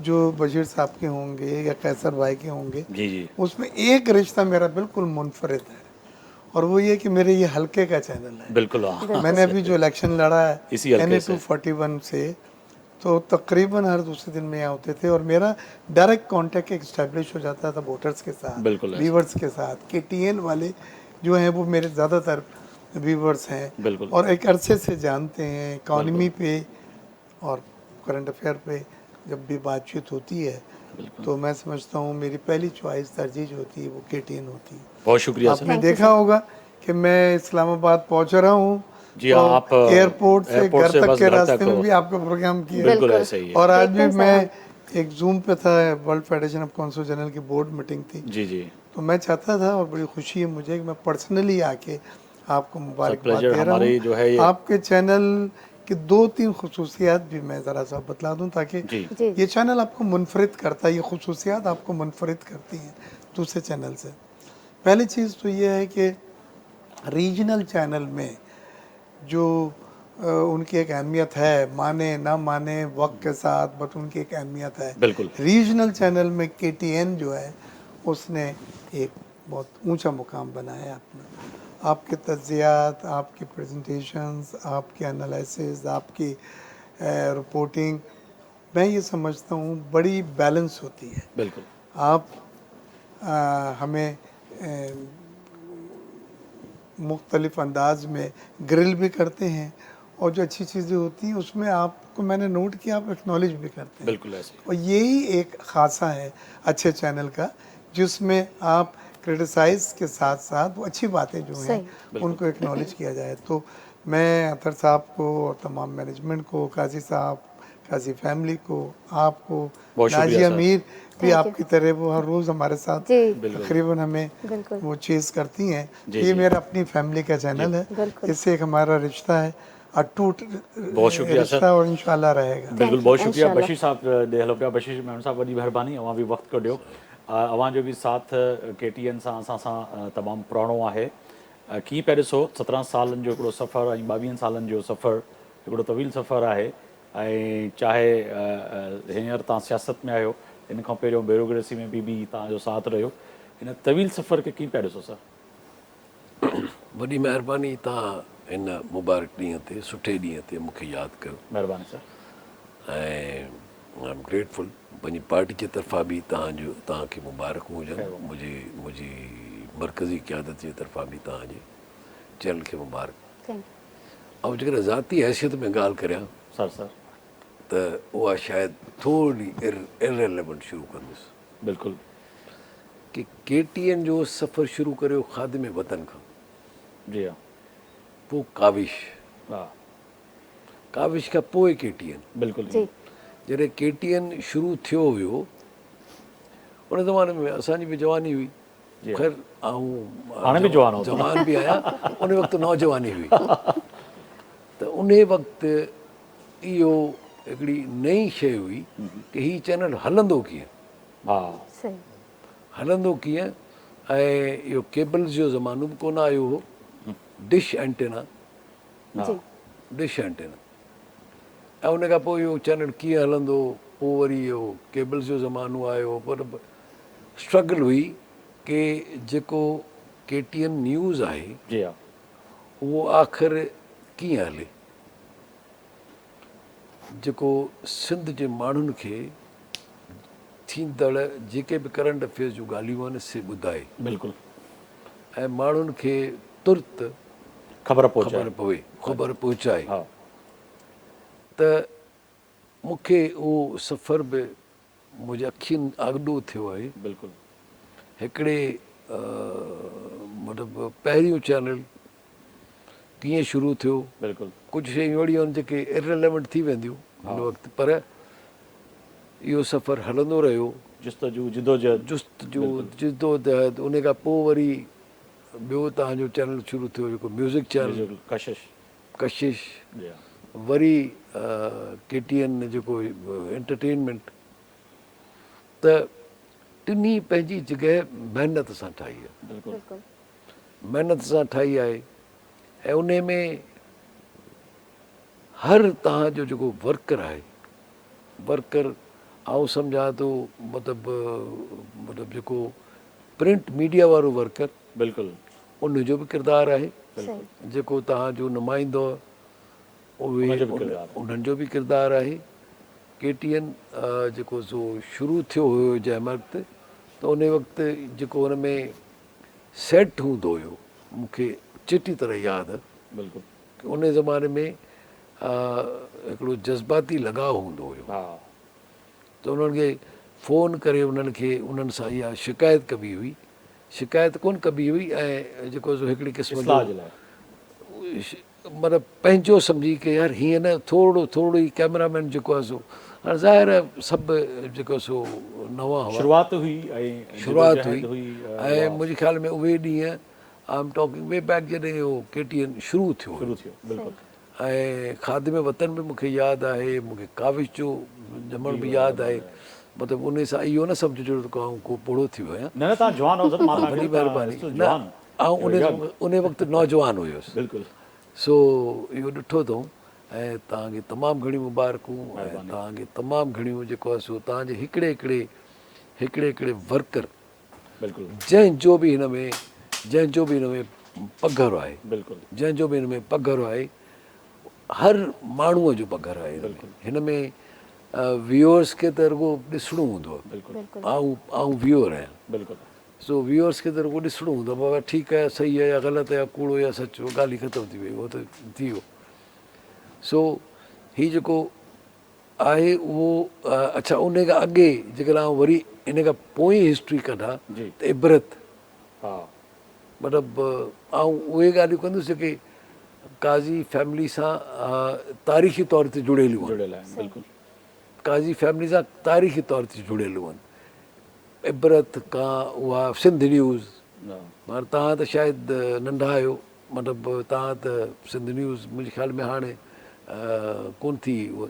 जो बशीर साहब के होंगे या कैसर भाई के होंगे, जी जी उसमें एक रिश्ता मेरा बिल्कुल मुनफरिद है, और वो ये कि मेरे ये हल्के का चैनल है। बिल्कुल। हाँ मैंने अभी जो इलेक्शन लड़ा है इसी हल्के से। NA-241 से, तो तकरीबन हर दूसरे दिन में यहाँ होते थे और मेरा डायरेक्ट कांटेक्ट इस्टेब्लिश हो जाता था वोटर्स के साथ, बिल्कुल ऐसे। व्यूवर्स के साथ। KTN वाले जो हैं वो मेरे ज़्यादातर व्यूवर्स हैं बिल्कुल। और एक अरसे से जानते हैं। इकॉनमी पे और करंट अफेयर पे जब भी बातचीत होती है तो मैं समझता हूँ मेरी पहली चॉइस तरजीह जो होती है वो KTN होती है। बहुत शुक्रिया सर। आपने देखा होगा कि मैं इस्लामाबाद पहुंच रहा हूँ, जी हाँ, तो आप एयरपोर्ट से एयरपोर्ट घर से तक बस के घर रास्ते तक में हो। भी आपका प्रोग्राम किया। बिल्कुल ऐसे ही है। और आज भी एकदम मैं एक जूम पे था, world federation of council general की बोर्ड मीटिंग थी, जी जी तो मैं चाहता था और बड़ी खुशी है मुझे कि मैं पर्सनली आके आपको मुबारकबाद प्लेजर दे रहा हमारी जो है हूँ। ये। आपके चैनल की 2-3 खुसूसियात भी मैं ज़रा सा बतला दूँ ताकि जी जी ये चैनल आपको मुनफरिद करता है, ये खुसूसियात आपको मुनफरिद करती हैं दूसरे चैनल से। पहली चीज़ तो ये है कि रीजनल चैनल में जो उनकी एक अहमियत है, माने ना माने वक्त के साथ, बट उनकी एक अहमियत है। बिल्कुल। रीजनल चैनल में KTN जो है उसने एक बहुत ऊंचा मुकाम बनाया है अपना। आपके तज्जियात, आपकी प्रेजेंटेशंस, आपके एनालिसिस, आपकी रिपोर्टिंग, मैं ये समझता हूँ बड़ी बैलेंस होती है। बिल्कुल। आप हमें मुख्तलिफ़ अंदाज में ग्रिल भी करते हैं और जो अच्छी चीज़ें होती हैं उसमें आपको मैंने नोट किया आप एक्नॉलेज भी करते हैं। बिल्कुल ऐसे। और यही एक खासा है अच्छे चैनल का, जिसमें आप क्रिटिसाइज़ के साथ साथ वो अच्छी बातें जो हैं उनको एक्नॉलेज किया जाए। तो मैं अतर साहब को और तमाम मैनेजमेंट को, काजी साहब, काजी फैमिली को, आपको, बहुत शुक्रिया नाजिया सर। मीर भी आपकी तरह वो हर रोज़ हमारे साथ जी तकरीबन हमें बिल्कुल वो चीज़ करती हैं। जी, ये जी। मेरा अपनी फैमिली का चैनल है, बिल्कुल। इससे एक हमारा रिश्ता है, अटूट बहुत शुक्रिया सर। रिश्ता और इंशाल्लाह रहेगा। बिल्कुल you, बहुत शुक्रिया इंशाल्लाह। बशीर साहब दे हलो पिया। बशीर मेमन साहब वॾी महिरबानी, अवां बि वक़्तु कढियो। अवां जो बि साथ KTN सां असां सां तमामु पुराणो आहे। कीअं पिया ॾिसो 17 सालनि जो हिकिड़ो सफ़र ऐं 22 सालनि जो सफ़र हिकिड़ो तवील सफ़र आहे। ऐं चाहे हींअर तव्हां सियासत में आहियो, इन खां पहिरियों ब्यूरोक्रेसी में बि तव्हांजो साथ रहियो। हिन तवील सफ़र खे कीअं पिया ॾिसो सर? वॾी महिरबानी, तव्हां हिन मुबारक ॾींहं ते, सुठे ॾींहं ते मूंखे यादि कयो महिरबानी सर। ऐं आई एम ग्रेटफुल। पंहिंजी पार्टी जे तरफ़ां बि तव्हांखे मुबारकूं हुजनि, मुंहिंजी मरकज़ी क़यादत जे तरफ़ां बि तव्हांजे चैनल खे मुबारक। थैंक ऐं जेकर ज़ाती हैसियत में ॻाल्हि करियां सर त उहा शायदि थोरी इररिलेवेंट शुरू कंदुसि बिल्कुलु। कि KTN जो सफ़र शुरू करियो ख़ादिम वतन खां, जी हाँ। पोइ काविश, हा काविश खां पोइ KTN। बिल्कुलु जी जॾहिं KTN शुरू थियो हुयो उन ज़माने में असांजी बि जवानी हुई, जी। ख़ैर आऊं हाणे बि जवान हो। जवान बि आहियां, उन वक़्तु नौजवानी हुई। त उन वक़्तु इहो हिकिड़ी नई शइ हुई कि हीउ चैनल हलंदो कीअं, हा सही हलंदो कीअं। ऐं इहो केबल्स जो ज़मानो बि कोन आयो हो, डिश एंटेना, जी डिश एंटेना। ऐं उन खां पोइ इहो चैनल कीअं हलंदो, पोइ वरी इहो केबल्स जो ज़मानो आयो। पर स्ट्रगल हुई कि जेको KTN न्यूज़ आहे जी हा उहो आख़िर कीअं हले, जेको सिंध जे माण्हुनि खे थींदड़ जेके बि करंट अफेयर्स जूं ॻाल्हियूं आहिनि से ॿुधाए। बिल्कुलु। ऐं माण्हुनि खे तुर्त ख़बर पहुचाए ख़बर पहुचाए हा त मूंखे उहो सफ़र बि मुंहिंजे अखियुनि आगॾो थियो आहे। बिल्कुलु हिकिड़े मतिलबु पहिरियों चैनल कीअं शुरू थियो, बिल्कुलु कुझु शयूं अहिड़ियूं आहिनि जेके इररिलेवेंट थी वेंदियूं हिन वक़्तु, पर इहो सफ़र हलंदो रहियो। जुस्तजू जिदोजहद जिदोजहद उन खां पोइ वरी ॿियो तव्हांजो चैनल शुरू थियो जेको म्यूज़िक चैनल कशिश कशिश, वरी KTN जेको एंटरटेनमेंट। त टिनी पंहिंजी जॻह महिनत सां ठाही आहे, बिल्कुलु महिनत सां ठाही आहे। ऐं उन में हर तव्हांजो जेको वर्कर आहे, वर्कर आउं सम्झां थो मतिलबु जेको प्रिंट मीडिया वारो वर्कर, बिल्कुलु उनजो बि किरदारु आहे। जेको तव्हांजो नुमाइंदो उहे उन्हनि जो बि किरदारु आहे। KTN जेको सो शुरू थियो हुयो जंहिं वक़्तु, त उन वक़्तु जेको हुन में सेट हूंदो हुयो मूंखे चिटी तरह यादि आहे। बिल्कुलु उन ज़माने में हिकिड़ो जज़्बाती लॻाव हूंदो हुयो। हा त उन्हनि खे फ़ोन करे उन्हनि सां इहा शिकायत कबी हुई, शिकायत कोन कबी हुई, ऐं जेको सो हिकिड़ी क़िस्म जो मतिलबु पंहिंजो सम्झी के यार हीअं न थोरो थोरो ई कैमरामैन जेको आहे सो हाणे ज़ाहिर आहे सभु जेको सो नवां हुआ, शुरूआति हुई ऐं मुंहिंजे ख़्याल में उहे ॾींहं I am talking way back जॾहिं उहो KTN शुरू थियो बिल्कुलु। ऐं खादिम वतन बि मूंखे यादि आहे, मूंखे काविश जो ॼमण बि यादि आहे। मतिलबु उन सां इहो न सम्झो त को बुढ़ो थी वियो आहियां, न तव्हां जवान वॾी महिरबानी। ऐं उन वक़्तु नौजवान हुयुसि, बिल्कुलु। सो इहो ॾिठो अथऊं ऐं तव्हांखे तमामु घणियूं मुबारकूं ऐं तव्हांखे तमामु घणियूं जेको आहे सो तव्हांजे हिकिड़े हिकिड़े वर्कर, बिल्कुलु जंहिंजो बि हिन में पघर आहे, बिल्कुलु जंहिंजो बि हिन में पघर आहे, हर माण्हूअ जो पघर आहे हिन में। व्यूअर्स खे त रुॻो ॾिसणो हूंदो आहे, आऊं व्यूअर आहियां, बिल्कुलु सो व्यूअर्स खे त रुॻो ॾिसणो हूंदो आहे, बाबा ठीकु आहे सही आहे या ग़लति आहे या कूड़ो या सचो, ॻाल्हि ई ख़तमु थी वई, उहो त थी वियो। सो हीउ जेको आहे उहो अच्छा उन खां अॻे जेकर आउं वरी इन खां पोइ हिस्ट्री कढां त इबरत, हा मतिलबु आउं उहे ॻाल्हियूं कंदुसि जेके काज़ी फैमिली सां तारीख़ी तौर ते जुड़ियलु आहिनि, बिल्कुलु काज़ी फैमिली सां तारीख़ी तौर ते जुड़ियलु आहिनि। इबरत खां उहा सिंध न्यूज़, माना तव्हां त शायदि नंढा आहियो, मतिलबु तव्हां त सिंध न्यूज़ मुंहिंजे ख़्याल में हाणे कोन थी उहा,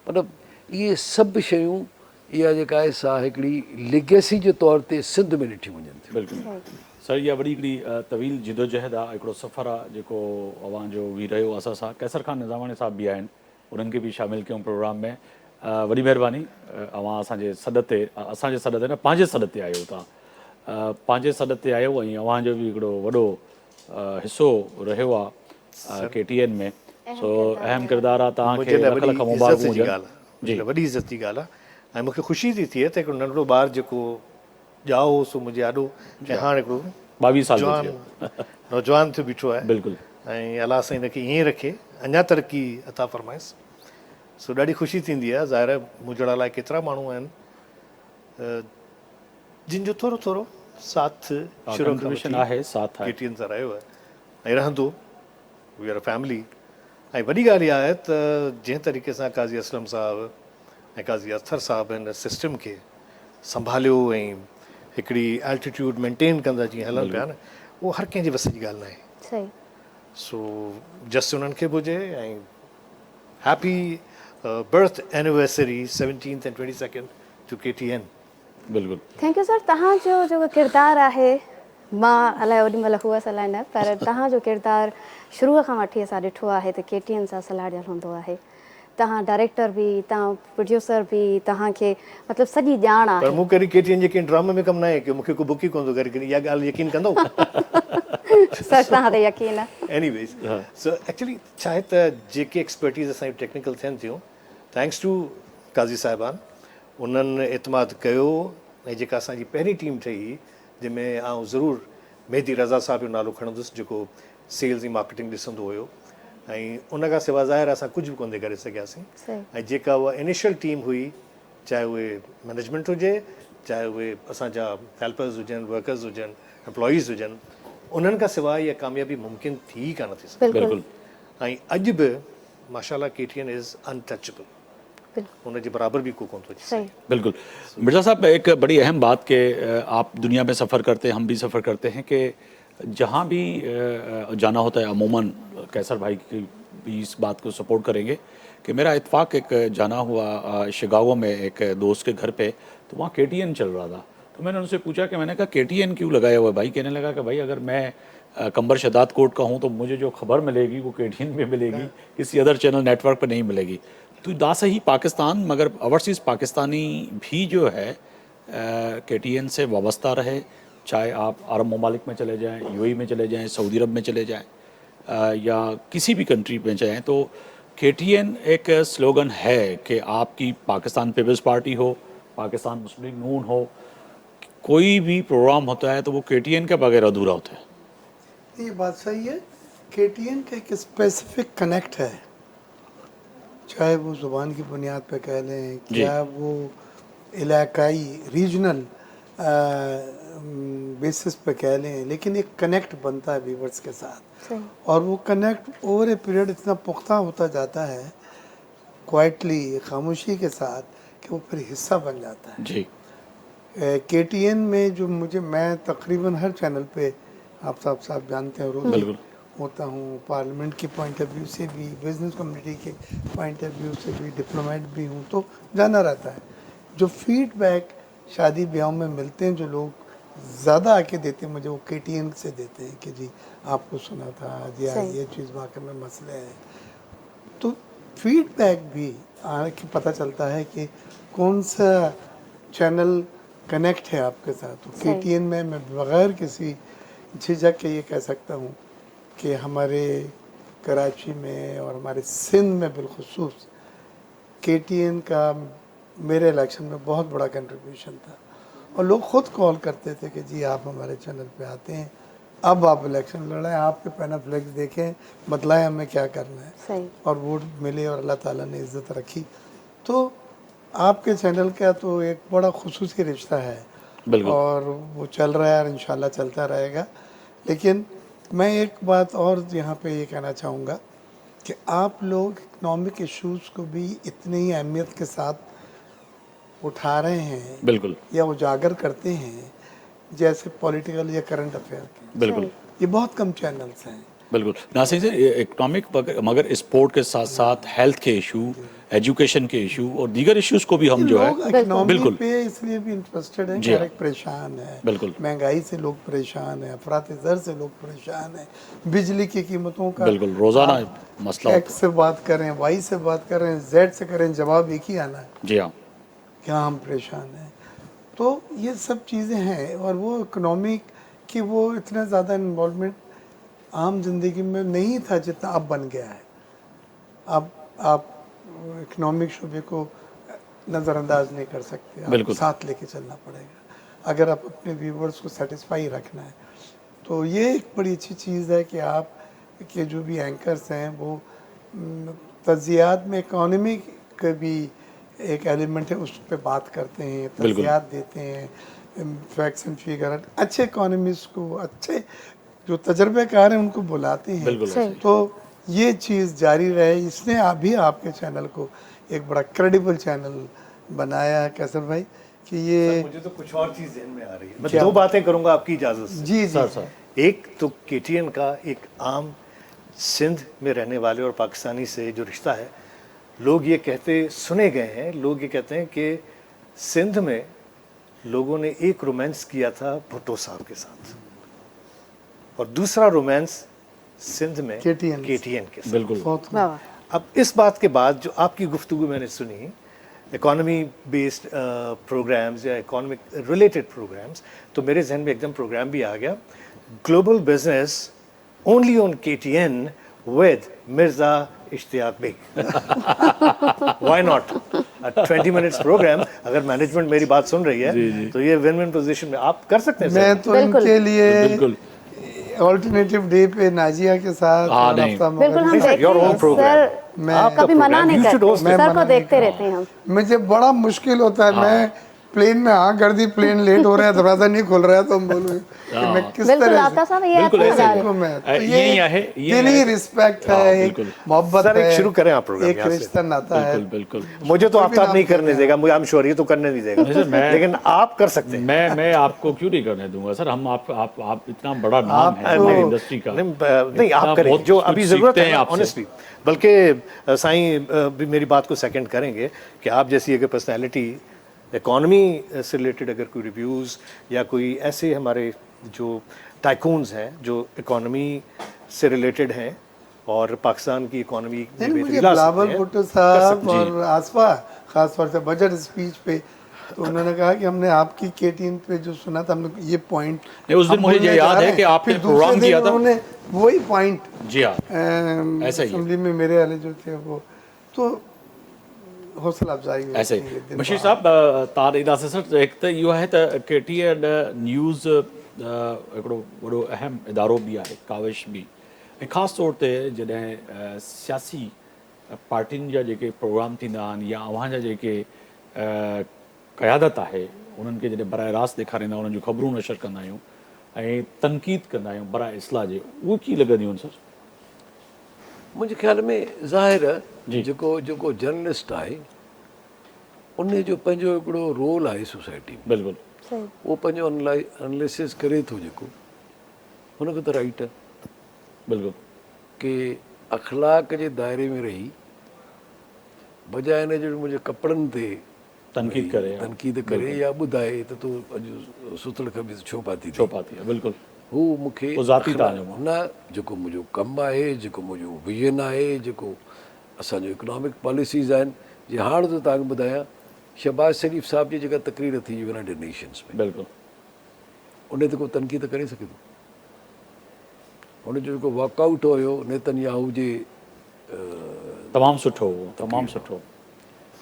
मतिलबु इहे सभु शयूं इहा जेका आहे सा हिकिड़ी लिगेसी जे तौर ते सिंध में ॾिठी वञनि थियूं। बिल्कुलु सर, इहा वॾी हिकिड़ी तवील जिदोजहद आहे, हिकिड़ो सफ़र आहे जेको अव्हांजो बि रहियो असां सां। कैसर ख़ान निज़ामानी साहिब बि आहिनि, उन्हनि खे बि शामिलु कयूं प्रोग्राम में। वॾी महिरबानी, अव्हां असांजे सॾ ते न पंहिंजे सॾ ते आहियो, तव्हां पंहिंजे सॾ ते आहियो ऐं अव्हांजो बि हिकिड़ो वॾो हिसो रहियो आहे KTN में। सो अहम किरदारु आहे, तव्हांखे लख लख मुबारकूं हुजनि। वॾी इज़त जी ॻाल्हि आहे ऐं मूंखे ख़ुशी थी थिए त हिकिड़ो नंढड़ो ॿारु जेको ॼाओ हो सो मुंहिंजे आॾो ऐं हाणे हिकिड़ो 22 साल नौजवान थियो बीठो आहे। बिल्कुलु। ऐं अलाह साईं हिनखे ईअं ई रखे, अञा तरक़ी अता फरमाइसि। सो ॾाढी ख़ुशी थींदी आहे। ज़ाहिर आहे मुंहिंजड़ा लाइ केतिरा माण्हू आहिनि जिन जो थोरो थोरो साथ शुरू आहे, साथ KTN सां रहियो आहे ऐं रहंदो। We are a family. ऐं वॾी ॻाल्हि इहा आहे त जंहिं तरीक़े सां काज़ी असलम साहिबु ऐं काज़ी अख्तर साहिबु हिन सिस्टम खे संभालियो ऐं हिकिड़ी एल्टीट्यूड मेंटेन कंदा जीअं हलनि पिया न, उहो हर कंहिंजे वस जी ॻाल्हि न आहे। सो जस्ट उन्हनि खे बि हुजे ऐं happy birth anniversary 17th and 22nd to KTN। बिल्कुलु थैंक यू सर। तव्हांजो जेको किरदारु आहे, मां अलाए ओॾी महिल हुअसि अलाए न, पर तव्हांजो किरदारु शुरूअ खां वठी असां ॾिठो आहे त KTN सां सलाहियल हूंदो आहे। तव्हां डायरेक्टर बि, तव्हां प्रोड्यूसर बि, तव्हांखे मतिलबु सॼी ॼाण आहे। पर मूं कॾहिं KTN जे कंहिं ड्रामे में कमु न आहे की मूंखे को बुक ई कोन थो करे, इहा ॻाल्हि यकीन कंदो। सर तव्हां ते यकीन आहे। एनीवेज़, सो एक्चुअली छा आहे त जेके एक्सपर्टीज़ असां टेक्निकल थियनि थियूं, थैंक्स टू काज़ी साहिबान, उन्हनि एतमाद कयो। ऐं जेका असांजी पहिरीं टीम ठही जंहिंमें आउं ज़रूरु मेहदी रज़ा साहब जो नालो खणंदुसि जेको सेल्स ऐं मार्केटिंग ॾिसंदो हुयो ऐं उन खां सवाइ ज़ाहिर असां कुझु बि कोन थे करे सघियासीं सही ऐं जेका उहा इनिशियल टीम हुई चाहे उहे मैनेजमेंट हुजे चाहे उहे असांजा हेल्पर्स हुजनि वर्कर्स हुजनि एम्प्लॉइज़ हुजनि उन्हनि खां सवाइ इहा कामयाबी मुमकिन थी कान थी सघे बिल्कुल ऐं अॼु बि माशाल्लाह KTN इज़ अनटचेबल उन जे बराबर भी कोई कौन तो सही बिल्कुल मिर्ज़ा साहब, एक बड़ी अहम बात कि आप दुनिया में सफ़र करते हैं, हम भी सफ़र करते हैं कि जहाँ भी जाना होता है अमूमन कैसर भाई की भी इस बात को सपोर्ट करेंगे कि मेरा इत्फाक एक जाना हुआ शिकागो में एक दोस्त के घर पे, तो वहाँ KTN चल रहा था। तो मैंने उनसे पूछा कि मैंने कहा KTN क्यों लगाया हुआ है भाई? कहने लगा कि भाई अगर मैं कंबर शदाद कोट का हूँ तो मुझे जो खबर मिलेगी वो KTN में मिलेगी, किसी अदर चैनल नेटवर्क पर नहीं मिलेगी। तो दास ही पाकिस्तान मगर ओवरसीज़ पाकिस्तानी भी जो है KTN से वाबस्ता रहे, चाहे आप अरब ममालिक में चले जाएं, UAE में चले जाएं, सऊदी अरब में चले जाएं या किसी भी कंट्री में जाएं, तो KTN एक स्लोगन है कि आपकी पाकिस्तान पीपल्स पार्टी हो, पाकिस्तान मुस्लिम नून हो, कोई भी प्रोग्राम होता है तो वो KTN के बगैर अधूरा होता है। ये बात सही है। KTN का एक स्पेसिफिक कनेक्ट है, चाहे वो ज़ुबान की बुनियाद पे कह लें, क्या वो इलाकाई रीजनल बेसिस पे कह लें, लेकिन एक कनेक्ट बनता है व्यूवर्स के साथ और वो कनेक्ट ओवर ए पीरियड इतना पुख्ता होता जाता है क्वाइटली, खामोशी के साथ, कि वो फिर हिस्सा बन जाता है। जी KTN में जो मैं तकरीबन हर चैनल पे आप साहब जानते हैं रोज़ होता हूँ, पार्लियामेंट के पॉइंट ऑफ व्यू से भी, बिजनेस कम्युनिटी के पॉइंट ऑफ व्यू से भी, डिप्लोमेट भी हूँ, तो जाना रहता है। जो फीडबैक शादी ब्याह में मिलते हैं, जो लोग ज़्यादा आके देते हैं मुझे, वो KTN से देते हैं कि जी आपको सुना था जी, ये चीज़ वाकई में मसले हैं। तो फीडबैक भी आके पता चलता है कि कौन सा चैनल कनेक्ट है आपके साथ। तो KTN में मैं बग़ैर किसी झिझक के ये कह सकता हूँ कि हमारे कराची में और हमारे सिंध में बिलखुसूस KTN का मेरे इलेक्शन में बहुत बड़ा कंट्रीब्यूशन था और लोग ख़ुद कॉल करते थे कि जी आप हमारे चैनल पे आते हैं, अब आप इलेक्शन लड़ाएं, आपके पैनाफ्लेक्स देखें, बतलाएं हमें क्या करना है। सही। और वोट मिले और अल्लाह ताला ने इज़्ज़त रखी। तो आपके चैनल का तो एक बड़ा खुसूसी रिश्ता है और वो चल रहा है और इंशाल्लाह चलता रहेगा। लेकिन मैं एक बात और यहाँ पे ये कहना चाहूँगा कि आप लोग इकनॉमिक इश्यूज़ को भी इतनी ही अहमियत के साथ उठा रहे हैं, बिल्कुल, या उजागर करते हैं जैसे पॉलिटिकल या करंट अफेयर के। बिल्कुल, ये बहुत कम चैनल्स हैं। बिल्कुल नासिर जी, इकनॉमिक मगर स्पोर्ट के साथ साथ हेल्थ के इशू, एजुकेशन के इशू और दीगर इश्यूज को भी हम जो है बिल्कुल पे इसलिए भी इंटरेस्टेड हैं, डायरेक्ट परेशान है, बिल्कुल महंगाई से लोग परेशान है, अफरात ज़र से लोग परेशान है, बिजली की कीमतों का बिल्कुल रोजाना मसला, एक्स से बात करें, वाई से बात करें, जेड से करें, जवाब एक ही आना है। जी हाँ, क्या हम परेशान हैं। तो ये सब चीज़ें हैं और वो इकनॉमिक की वो इतना ज़्यादा इन्वॉल्वमेंट आम जिंदगी में नहीं था जितना अब बन गया है। अब आप इकनॉमिक शुबे को नज़रअंदाज नहीं कर सकते, आपको साथ लेके चलना पड़ेगा अगर आप अपने व्यूवर्स को सेटिस्फाई रखना है। तो ये एक बड़ी अच्छी चीज़ है कि आप के जो भी एंकर्स हैं वो तज्जियात में इकॉनमी का भी एक एलिमेंट है, उस पर बात करते हैं, तज्जियात देते हैं, फैक्ट्स एंड फिगर, अच्छे इकॉनमिस्ट को, अच्छे जो तजर्बेकार हैं उनको बुलाते हैं। तो ये चीज़ जारी रहे। इसने अभी आपके चैनल को एक बड़ा क्रेडिबल चैनल बनाया है कैसर भाई कि ये मुझे तो कुछ और चीज़ ध्यान में आ रही है। मैं दो बातें करूंगा आपकी इजाज़त से। जी जी। एक तो KTN का एक आम सिंध में रहने वाले और पाकिस्तानी से जो रिश्ता है, लोग ये कहते सुने गए हैं, लोग ये कहते हैं कि सिंध में लोगों ने एक रोमांस किया था भुट्टो साहब के साथ और दूसरा रोमांस सिंध में KTN के साथ। बिल्कुल। अब इस बात के बाद जो आपकी गुफ्तगू मैंने सुनी, इकोनॉमी बेस्ड प्रोग्राम्स या इकोनॉमिक रिलेटेड प्रोग्राम्स, तो मेरे जहन में एकदम प्रोग्राम भी आ गया, global business only on KTN with Mirza Ishtiaq Baig. Why not 20 minutes programme. अगर मैनेजमेंट मेरी बात सुन रही है तो ये विन विन पोजीशन में आप कर सकते हैं। मैं तो इनके लिए ऑल्टरनेटिव डे पे नाजिया के साथ हाँ, और नहीं। आफ्ताब बिल्कुल हम मगरबी- देखते your own हैं program. सर, मैं- कभी मना नहीं You should host करते it. सर को देखते रहते हैं हम। मुझे बड़ा मुश्किल होता है, मैं प्लेन में हाँ कर दी, प्लेन लेट हो रहा है, दरवाजा नहीं खुल रहा है, तो हम बोलूँ कि मैं किस बिल्कुल तरह आता साहब, ये बिल्कुल आपको ऐसे बता ही रहे को हैं। मैं तो यही है, यही दिली है। रिस्पेक्ट हाँ, है, एक बिल्कुल। मोहब्बत सर, एक है, शुरू करें आप प्रोग्राम एक यहाँ से। रिश्ता नाता है। बिल्कुल बिल्कुल। मुझे तो कोई भी आफ्ताब नाम नहीं दे करने दें। देगा, मुझे आई एम श्योर ये तो करने नहीं देगा, सर, मैं- लेकिन आप कर सकते हैं। मैं आपको क्यों नहीं करने दूंगा सर, हम आप इतना बड़ा नाम आप है तो- हमारी इंडस्ट्री का। नहीं आप इतना करें बहुत जो कुछ अभी ज़रूरत सीखते है हैं आपसे। ऑनेस्टली। बल्कि साईं भी मेरी बात को सेकंड करेंगे कि आप जैसी अगर पर्सनैलिटी इकॉनमी से रिलेटेड अगर कोई रिव्यूज़ या कोई ऐसे हमारे जो टाइकून्स हैं जो इकॉनमी से रिलेटेड हैं और पाकिस्तान की इकॉनमी में नहीं, मुझे बेहतरी ला सकते बिलावल हैं, भुट्टो कर साहब सकते हैं। और आसफा खास तौर से बजट स्पीच पे, तो उन्होंने कहा कि हमने आपकी केटीएन पे जो सुना था, हमने ये पॉइंट नहीं, उस दिन मुझे ये याद है कि आपने प्रोग्राम किया था। उन्होंने वही पॉइंट जी हाँ, ऐसा ही है। असेंबली में मेरे वाले जो थे वो, तो हौसला अफजाई हुई ऐसे थी एक दिन बशीर बाद। साहब तार इदासे सर एक त इहो आहे त केटीएन न्यूज़ हिकिड़ो वॾो अहम इदारो बि आहे, काविश बि, ऐं ख़ासि तौर ते जॾहिं सियासी पार्टियुनि जा जेके प्रोग्राम थींदा आहिनि या अव्हां जा जेके क़यादत आहे उन्हनि खे जॾहिं बराए रास्त ॾेखारींदा उन्हनि जूं ख़बरूं नशर कंदा आहियूं ऐं तनक़ीद कंदा आहियूं बराए इस्लाह जे, उहे कीअं लॻंदियूं आहिनि सर? मुंहिंजे ख़्याल में ज़ाहिर जी। आहे जेको जर्नलिस्ट आहे उन जो पंहिंजो हिकिड़ो रोल आहे सोसाइटी में, बिल्कुलु सही उहो पंहिंजो एनालिसिस करे थो जेको, हुनखे त राइट आहे बिल्कुलु कि अखलाक जे दायरे में रही बजाए हिन जो मुंहिंजे कपिड़नि ते तनक़ीद करे तनक़ीद करे या ॿुधाए त तूं अॼु सुतल खबीस छो पाती छो पाती आहे, बिल्कुलु हू मूंखे उहो ज़ाती अखलाक- तव्हांजो मां। न जेको मुंहिंजो कमु आहे, जेको मुंहिंजो विजन आहे, जेको असांजो इकोनॉमिक पॉलिसीज़ आहिनि, जे हाणे तो तव्हांखे ॿुधायां शहबाज शरीफ़ साहिब जी जेका तकरीर थी यूनाइटेड नेशंस में, बिल्कुलु उन ते को तनक़ीद करे सघे थो? हुन जो जेको वॉकआउट हुयो नेतन्याहू जे तमामु सुठो हो, तमामु सुठो।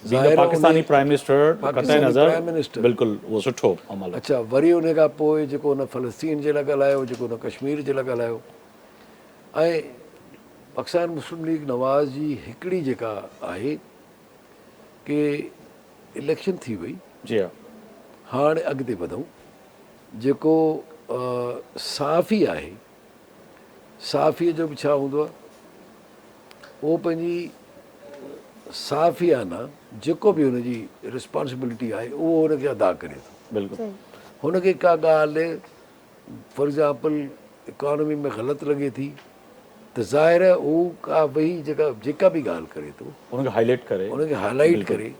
ज़ाहिर आहे पाकिस्तानी उन- प्राइम मिनिस्टर कतई पाकिस्तानी नज़र प्राइम मिनिस्टर। बिल्कुलु उहो सुठो अमल। अच्छा, वरी उन खां पोइ जेको हुन फ़लस्तीन जे लाइ ॻाल्हायो, जेको हुन कश्मीर जे लाइ ॻाल्हायो, ऐं पाकिस्तान मुस्लिम लीग नवाज़ जी हिकिड़ी जेका आहे कि इलेक्शन थी वई, जी हा, हाणे अॻिते वधूं, जेको साफ़ी आहे, साफ़ीअ जो बि छा हूंदो आहे, उहो पंहिंजी साफ़ियाना जेको बि हुनजी रिस्पॉन्सिबिलिटी आहे उहो हुनखे अदा करे थो। बिल्कुलु सही हुनखे का ॻाल्हि फॉर एग्ज़ाम्पल इकॉनमी में ग़लति लॻे थी त ज़ाहिर आहे हू का वही जेका बि ॻाल्हि करे थो उनखे हाईलाइट करे हुनखे हाईलाइट करे।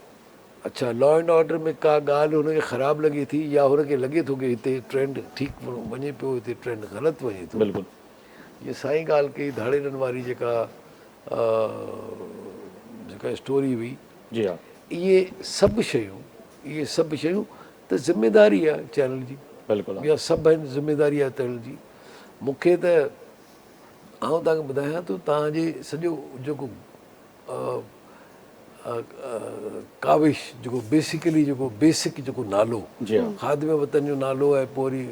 अच्छा, लॉ एंड ऑर्डर में का ॻाल्हि हुनखे ख़राबु लॻे थी या हुनखे लॻे थो कि हिते ट्रेंड ठीकु वञे पियो, हिते ट्रेंड ग़लति वञे थो, बिल्कुलु ये साईं ॻाल्हि कई धाड़ेरनि वारी जेका स्टोरी हुई, जी हा, इहे सभु शयूं त ज़िमेदारी आहे चैनल जी, बिल्कुलु इहा सभु आहिनि ज़िमेदारी आहे चैनल जी। मूंखे त आउं तव्हांखे ॿुधायां थो, तव्हांजे सॼो जेको काविश जेको बेसिकली जेको बेसिक जेको नालो जी हा, खादिम वतन जो नालो आहे, पोइ वरी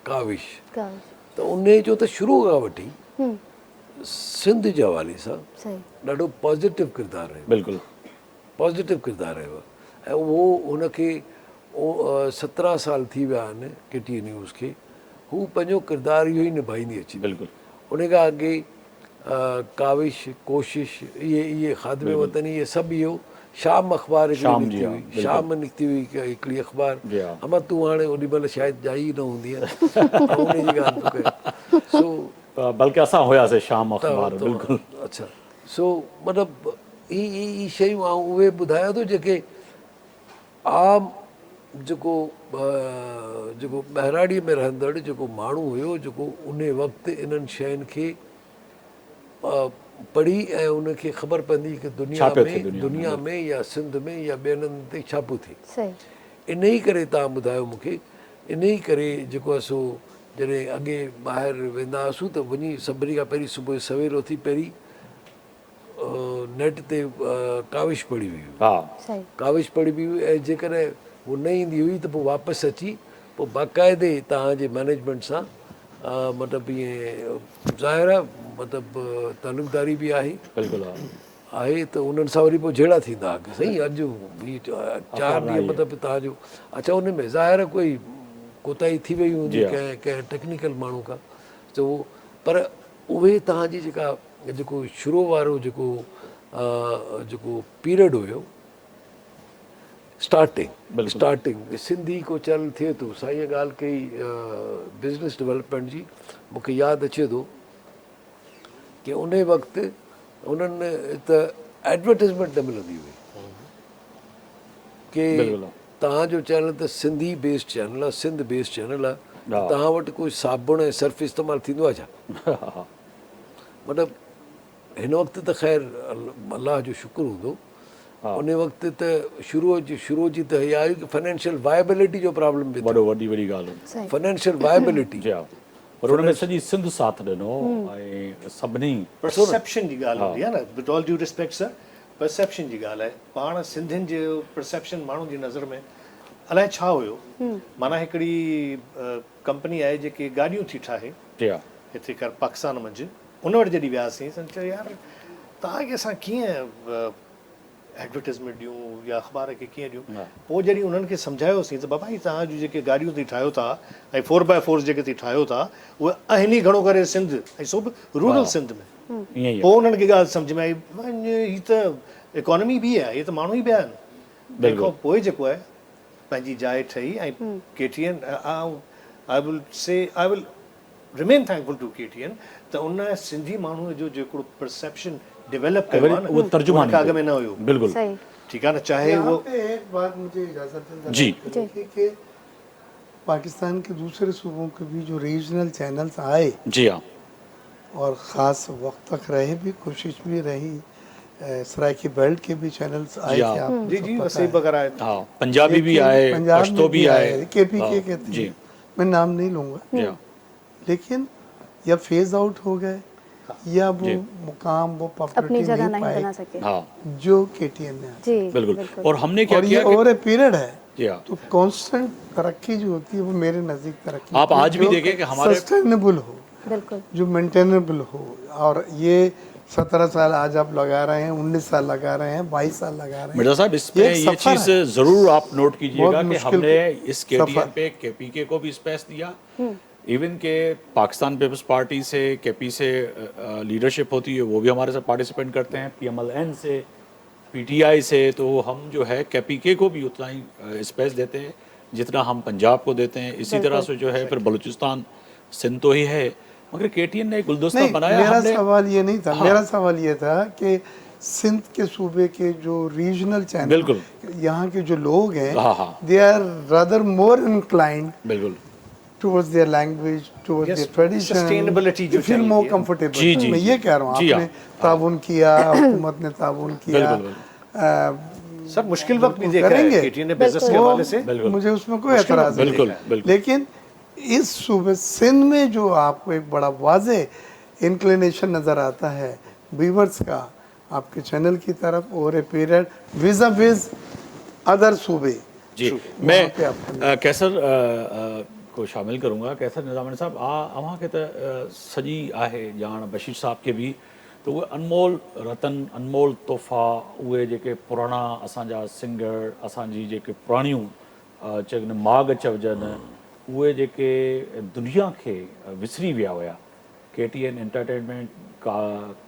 काविश, काश त उन जो त शुरू खां वठी सिंध जे हवाले सां सही ॾाढो पॉज़िटिव किरदारु रहियो, बिल्कुलु पॉज़िटिव किरदारु रहियो आहे। ऐं उहो हुनखे 17 साल थी विया आहिनि केटी न्यूज़ खे, हू पंहिंजो किरदारु इहो ई निभाईंदी अची। बिल्कुलु उन खां अॻे काविश, कोशिश, इहे खादिम वतन, इहे सभु इहो शाम अख़बार शाम निकिती जी हा, हुई, बिल्कुलु। शाम निकिती हुई हिकिड़ी अख़बार। जी हा। अमा तूं हाणे ओॾी महिल शायदि जाई न हूंदी आहे, उन जी ॻाल्हि थो कयां। सो बल्कि असां हुयासीं शाम अख़बार, बिल्कुलु अच्छा, सो मतिलबु ही शयूं ऐं उहे ॿुधायां थो जेके आम जेको ॿहिराड़ीअ में रहंदड़ जेको माण्हू हुयो, जेको उन वक़्तु इन्हनि शयुनि खे पढ़ी ऐं उनखे ख़बर पवंदी कि छा पियो थिए दुनिया में या सिंध में या ॿियनि हंधि ते छा पियो थिए। सही इन ई करे तव्हां ॿुधायो मूंखे, इन ई करे जेको आहे सो जॾहिं अॻे ॿाहिरि वेंदा हुआसीं त वञी सभिनी खां पहिरीं सुबुह सवेर उथी पहिरीं नेट ते काविश पढ़ी हुई, हा, सही काविश पढ़ी बि हुई, ऐं जेकॾहिं उहो न ईंदी हुई त पोइ वापसि अची पोइ बाक़ाइदे तव्हांजे मैनेजमेंट सां मतिलबु ईअं ज़ाहिर आहे मतिलबु तालुकदारी बि आहे बिल्कुलु आहे त उन्हनि सां वरी पोइ जहिड़ा थींदा की साईं अॼु हीअ 4 ॾींहं मतिलबु तव्हांजो अच्छा उन में ज़ाहिर आहे कोई कोताही थी वई हूंदी कंहिं टेक्निकल माण्हू खां त उहो पर उहे तव्हांजी जेका जेको शुरू वारो जेको पीरियड हुयो स्टार्टिंग सिंधी को चैनल थिए थो साईं इहा ॻाल्हि कई बिज़नेस डेवलपमेंट जी मूंखे यादि अचे थो की उन वक़्तु उन्हनि त एडवर्टाइज़मेंट न मिलंदी हुई की तव्हांजो चैनल त सिंधी बेस्ड चैनल आहे सिंध बेस्ड चैनल आहे तव्हां वटि कोई साबुण ऐं सर्फ इस्तेमालु थींदो आहे छा मतिलबु हिन वक़्तु त ख़ैर अलाह जो शुक्र हूंदो उन वक़्तु त शुरू जी त इहा आहे की फाइनेंशियल वायबिलिटी जो प्रॉब्लम बि वॾी ॻाल्हि फाइनेंशियल वायबिलिटी पर हुन में सॼी सिंध साथ ॾिनो ऐं सभिनी परसेप्शन जी ॻाल्हि हूंदी आहे न with all due respect sir perception जी ॻाल्हि आहे पाण सिंधियुनि जो परसेप्शन माण्हुनि जी नज़र में अलाए छा हुयो माना हिकिड़ी कंपनी आहे जेकी गाॾियूं थी ठाहे हिते कर पाकिस्तान मंझि उन वटि जॾहिं वियासीं त चयो यार तव्हांखे असां कीअं एडवर्टाइज़मेंट ॾियूं या अख़बार खे कीअं ॾियूं पोइ जॾहिं उन्हनि खे सम्झायोसीं त बाबा ही तव्हां जूं जेके गाॾियूं थी ठाहियो था ऐं 4x4 जेके थी ठाहियो था उहे आहिनि ई घणो करे सिंध ऐं सो बि रूरल सिंध में पोइ उन्हनि खे ॻाल्हि सम्झ में आई हीअ त इकोनॉमी बि आहे इहे त माण्हू ई ॿिया आहिनि तंहिंखां पोइ जेको आहे पंहिंजी जाइ ठही ऐं KTN I will remain thankful to KTN त उन सिंधी माण्हूअ जो जेको परसेप्शन डेवलप कयो आहे वो तर्जुमानी काग में न हुयो बिल्कुल ठीक है ना चाहे वो एक बात मुझे इजाजत है जी कि पाकिस्तान के दूसरे सूबों के भी जो रीजनल चैनल्स आए जी हाँ और ख़ास वक्त तक रहे भी कोशिश भी रही सराइकी बेल्ट के भी चैनल्स आए थे आप जी वसीम वगैरह आए हाँ पंजाबी भी आए पश्तो भी आए KPK के थे मैं नाम नहीं लूँगा लेकिन या फेज आउट हो गए या वो मुकाम वो अपनी जगह नहीं बना सके जो KTN ने जी बिल्कुल और हमने क्या किया और पीरियड है तो कांस्टेंट तरक्की जो होती है वो मेरे नजदीक तरक्की आप आज भी देखें कि हमारे सस्टेनेबल हो बिल्कुल जो मेंटेनेबल हो और ये 17 साल आज आप लगा रहे हैं 19 साल लगा रहे हैं 22 साल लगा रहे हैं मिर्जा साहब इसमें ये चीज जरूर आप नोट कीजिएगा कि हमने इस KTN पे KPK को भी स्पेस दिया इवन के पाकिस्तान पीपल्स पार्टी से KP से लीडरशिप होती है वो भी हमारे साथ पार्टिसिपेट करते हैं PMLN से PTI से तो हम जो है KPK को भी उतना ही स्पेस देते हैं जितना हम पंजाब को देते हैं इसी तरह से जो है फिर बलूचिस्तान सिंध तो ही है मगर KTN ने एक गुलदस्ता बनाया मेरा सवाल ये नहीं था मेरा सवाल ये था कि सिंध के सूबे के जो रीजनल चैनल बिल्कुल यहाँ के जो लोग हैं they are rather more inclined बिल्कुल towards their language, towards their tradition, sustainability जो feel more comfortable. जी मैं ये कह रहा हूँ आपने ताबून किया हुकूमत ने ताबून किया सर मुश्किल वक्त भी देखा है KTN ने बिजनेस के हवाले से मुझे उसमें कोई एतराज नहीं लेकिन इस सूबे सिंध में जो आपको एक बड़ा वाजे इंक्लिनेशन नज़र आता है व्यूअर्स का आपके चैनल की तरफ over a period vis other सूबे जी मैं कैसर को शामिल करूँगा कैसर निज़ामणी साहब अवां के त सजी आहे ॼाण बशीर साहब के भी तो उहे अनमोल रतन अनमोल तोहफ़ा उहे जेके पुराणा असांजा सिंगर असांजी जेके पुराणियूं चवनि माग चवजनि उहे जेके दुनिया खे विसरी विया हुया KTN एंटरटेनमेंट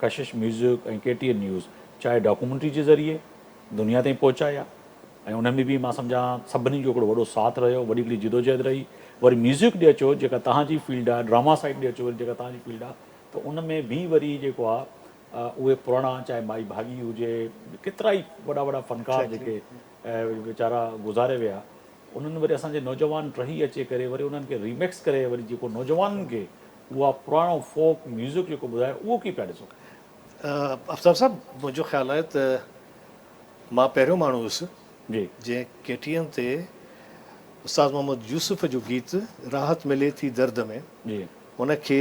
कशिश म्यूज़िक ऐं KTN न्यूज़ चाहे डॉक्यूमेंट्री जे ज़रिए दुनिया ताईं पहुचाया ऐं उन में बि मां सम्झां सभिनी जो हिकिड़ो वॾो साथ रहियो वॾी हिकिड़ी जिदोजहद रही वरी म्यूज़िक ॾे अचो जेका तव्हांजी फील्ड आहे ड्रामा साइड ॾे अचो वरी जेका तव्हांजी फील्ड आहे त उन में बि वरी जेको आहे उहे पुराणा चाहे माई भागी हुजे केतिरा ई वॾा वॾा फनकार जेके वीचारा गुज़ारे विया उन्हनि वरी असांजे नौजवान रही अचे करे वरी उन्हनि खे रीमिक्स करे वरी जेको नौजवाननि खे उहा पुराणो फोक म्यूज़िक जेको ॿुधाए उहो कीअं पिया ॾिसो अफ़ताब साहब मुंहिंजो ख़्यालु आहे त मां पहिरियों माण्हू हुयुसि जी जंहिं KTN ते उस्ताद मोहम्मद यूसुफ जो गीत राहत मिले थी दर्द में जी उनखे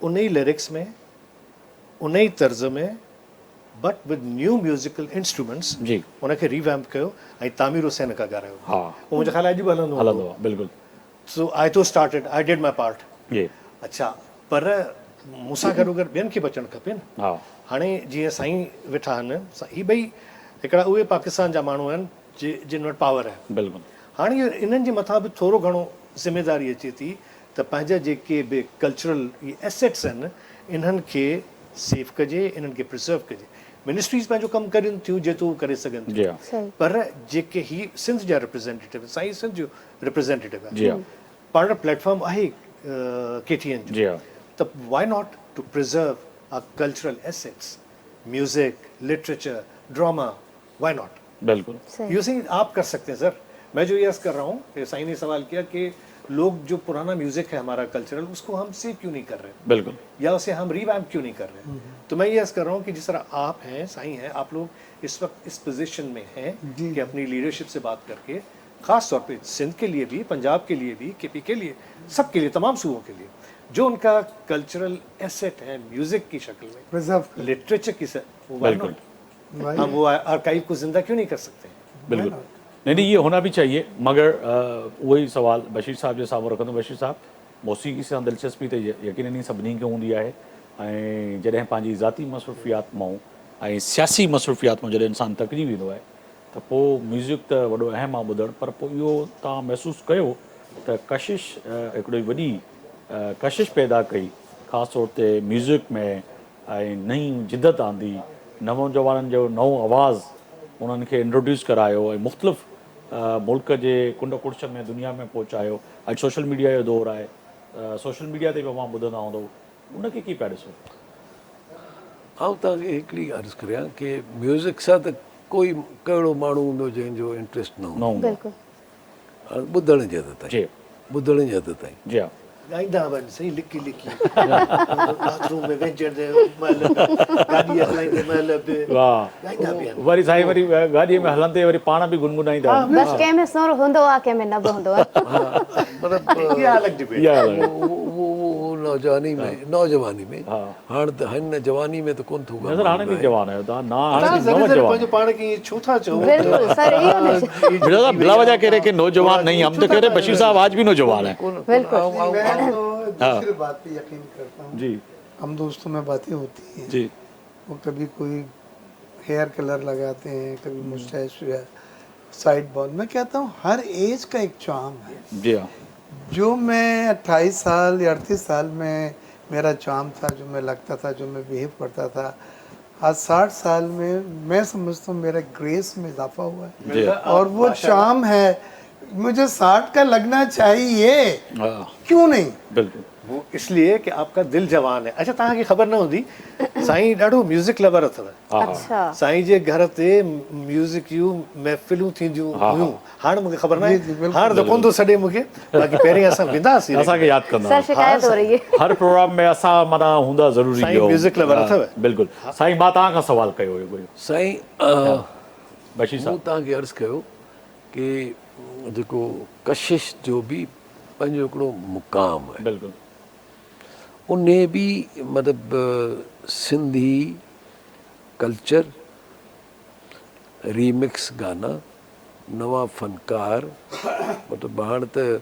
उन ई लिरिक्स में उन ई तर्ज़ में but with new musical instruments जी उनखे रिवैम्प कयो ऐं तामीर हुसैन खां ॻारायो हा उहो मुंहिंजो ख़्यालु अॼु बि हलंदो हलंदो आहे बिल्कुलु सो आई तो started I did my part जी अच्छा पर मूंसां गॾोगॾु ॿियनि खे बि अचणु खपे न। हा हाणे जीअं साईं वेठा आहिनि, ही ॿई हिकिड़ा उहे पाकिस्तान जा माण्हू आहिनि जिन वटि पावर आहे। बिल्कुलु हाणे इहो इन्हनि जे मथां बि थोरो घणो ज़िमेदारी अचे थी त पंहिंजा जेके बि कल्चरल एसेट्स आहिनि इन्हनि खे सेफ कजे, इन्हनि खे प्रिजर्व कजे। मिनिस्ट्रीज़ पंहिंजो कमु कनि थियूं जेतिरो करे सघनि जी थियूं, हा सही पर जेके ही सिंध जा रिप्रेज़ेंटेटिव, साईं सिंध जो रिप्रेज़ेंटेटिव जी आहे, हा पाण वटि प्लेटफॉर्म आहे KTN जी जो, हा त why not to preserve our cultural assets, music, literature, drama, why not. बिल्कुल सही ये सही आप कर सकते हैं सर। मैं जो यस कर रहा हूँ कि साईं ने सवाल किया कि लोग जो पुराना म्यूजिक है हमारा कल्चरल उसको हम सेव क्यों नहीं कर रहे बिल्कुल या उसे हम रिवैम्प क्यों नहीं कर रहे। तो मैं यस कर रहा हूँ कि जिस तरह आप हैं, साईं हैं, आप लोग इस वक्त इस पोजीशन में हैं कि अपनी लीडरशिप से बात करके ख़ास तौर पे सिंध के लिए भी, पंजाब के लिए भी, KP के लिए, सब के लिए, तमाम सूबों के लिए जो उनका कल्चरल एसेट है म्यूजिक की शक्ल में, प्रिजर्व लिटरेचर की वो बिल्कुल हम वो आर्काइव को जिंदा क्यों नहीं कर सकते। बिल्कुल नहीं नहीं ये होना भी चाहिए, मगर वही सवाल बशीर साहब जे साम्हूं रखंदुमि। बशीर साहब, मौसीक़ी सां दिलचस्पी त यकीनन सभिनी खे हूंदी आहे, ऐं जॾहिं पंहिंजी ज़ाती मसरूफ़ियात मां ऐं सियासी मसरूफ़ियात मां जॾहिं इंसानु थकिजी वेंदो आहे त पोइ म्यूज़िक त वॾो अहम आहे ॿुधणु, पर पोइ इहो तव्हां महसूसु कयो त कशिश हिकिड़ी वॾी कशिश पैदा कई ख़ासि तौर ते म्यूज़िक में, ऐं नई जिदत आंदी, नौजवाननि जो नओं आवाज़ु उन्हनि खे इंट्रोड्यूस करायो ऐं मुख़्तलिफ़ मुल्क जे कुंड कुड़िश में दुनिया में पहुचायो। अॼु सोशल मीडिया जो दौरु आहे, सोशल मीडिया ते बि मां ॿुधंदा हूंदो, उनखे कीअं पिया ॾिसो? आउं तव्हांखे हिकिड़ी अर्ज़ु करियां कि म्यूज़िक सां त कोई कहिड़ो माण्हू हूंदो जंहिंजो इंट्रस्ट न हूंदो, बिल्कुलु हाणे ॿुधण जे हद ताईं, जी ॿुधण जे हद ताईं। जी हा गाईंदा वञ सही लिकी लिकी बाथरूम में वेंचड़दे महिल गाॾी हलाईंदे महिल बि वाह, गाईंदा बि आहिनि। वरी साईं वरी गाॾीअ में हलंदे वरी पाण बि गुनगुनाईंदा आहिनि। बसि कंहिंमें सुर हूंदो आहे, कंहिंमें न बि हूंदो आहे। मतिलबु इहा अलॻि डिबेट। इहा ॻाल्हि आहे। वो नौजवानी में हा हाणे त हिन जवानी में त कोन थो नज़र हाणे बि जवान आहियो तव्हां, ना हाणे तव्हां बि ज़रे ज़रे नौजवान पंहिंजो पाण खे ईअं छो था चओ? बिल्कुलु सर, इहो न बिला बिला वजह कह रहे कि नौजवान नहीं, हम तो कह रहे बशीर साहब आज भी नौजवान है। बिल्कुल मैं तो दूसरी बात पे यकीन करता हूँ। जी हम दोस्तों में बातें होती हैं, जी वो कभी कोई हेयर कलर लगाते हैं, कभी मुस्टैच या साइड बॉल। मैं कहता हूँ हर एज का एक चार्म है। जी हाँ जो मैं 28 साल या 38 साल में मेरा चार्म था, जो मैं लगता था, जो मैं बिहेव करता था, आज 60 साल में मैं समझता हूँ मेरा ग्रेस में इजाफा हुआ है। जी और वो चार्म है, मुझे 60 का लगना चाहिए, हाँ क्यों नहीं? बिल्कुल वो इसलिए कि आपका दिल जवान है। अच्छा तव्हांखे ख़बर न हूंदी, साईं ॾाढो म्यूज़िक लवर अथव। अच्छा साईं जे घर ते म्यूज़िक जूं महफ़िलूं थींदियूं हुयूं। हाणे मूंखे ख़बर न आहे, हाणे त कोन थो सॾे मूंखे, बाक़ी पहिरीं असां वेंदा हुआसीं। असांखे यादि कंदा सर शिकायत हो रही है। हर प्रोग्राम में असां माना हूंदा ज़रूरी साईं हो। म्यूज़िक लवर हाँ, अथव। बिल्कुलु साईं, मां तव्हां खां सवाल कयो हुयो कोई साईं बशीर मूं साहब। तव्हांखे अर्ज़ु कयो कि जेको कशिश जो बि पंहिंजो हिकिड़ो मुक़ाम आहे, बिल्कुल उन बि मतिलबु सिंधी कल्चर, रीमिक्स गाना, नवा फनकार, मतिलबु हाणे त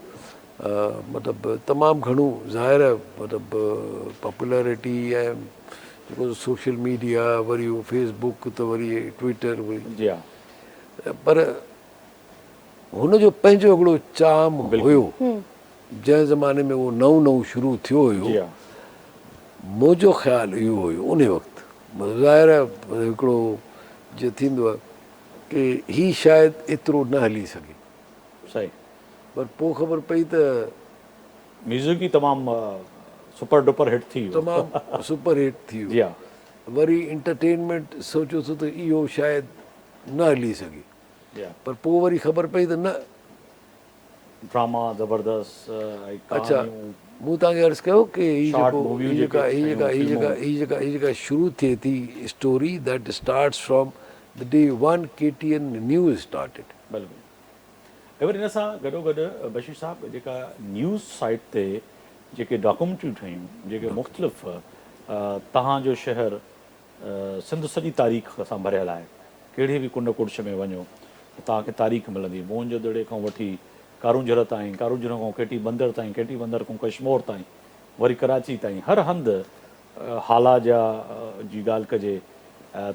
मतिलबु तमामु घणो ज़ाहिर आहे, मतिलबु पॉपुलैरिटी ऐं जेको सोशल मीडिया, वरी उहो फेसबुक, त वरी ट्विटर, वरी जी हाँ पर हुनजो पंहिंजो हिकिड़ो चाम हुयो। जंहिं ज़माने में उहो नओं नओं शुरू थियो जी हुयो, हाँ मुंहिंजो ख़्यालु इहो हुयो उन वक़्तु, ज़ाहिर आहे हिकिड़ो जीअं थींदो आहे कि ही शायदि एतिरो न हली सघे, सही। पर पोइ ख़बर पई त म्यूज़िक ही तमामु सुपर डुपर हिट थी वियो। तमामु सुपर हिट थी जी वियो। हाँ वरी इंटरटेनमेंट सोचियोसीं त इहो शायदि न हली सघे, जी हाँ पर पोइ वरी ख़बर पई त न। ड्रामा ज़बरदस्त अच्छा, मूं तव्हांखे अर्ज़ु कयो कि हीअ Short जेको movie हीअ जेका जेके हीअ जेका हीअ फिल्मूं। जेका हीअ जेका हीअ जेका शुरू थिए थी story, that starts from the day one KTN news started. बिल्कुलु। ऐं वरी हिन सां गॾोगॾु बशीर साहब, जेका न्यूज़ साइट ते जेके डॉक्यूमेंट्रियूं ठहियूं, जेके मुख़्तलिफ़ तव्हांजो शहर सिंध सॼी तारीख़ सां भरियल आहे, कहिड़े बि कुंड कुड़िश में वञो तव्हांखे तारीख़ मिलंदी, मोहन जो दड़े खां वठी कारूंझर ताईं, कारूंझर खां केटी बंदर ताईं, केटी बंदर खां कश्मोर ताईं, वरी कराची ताईं हर हंधि हाला जा जी ॻाल्हि कजे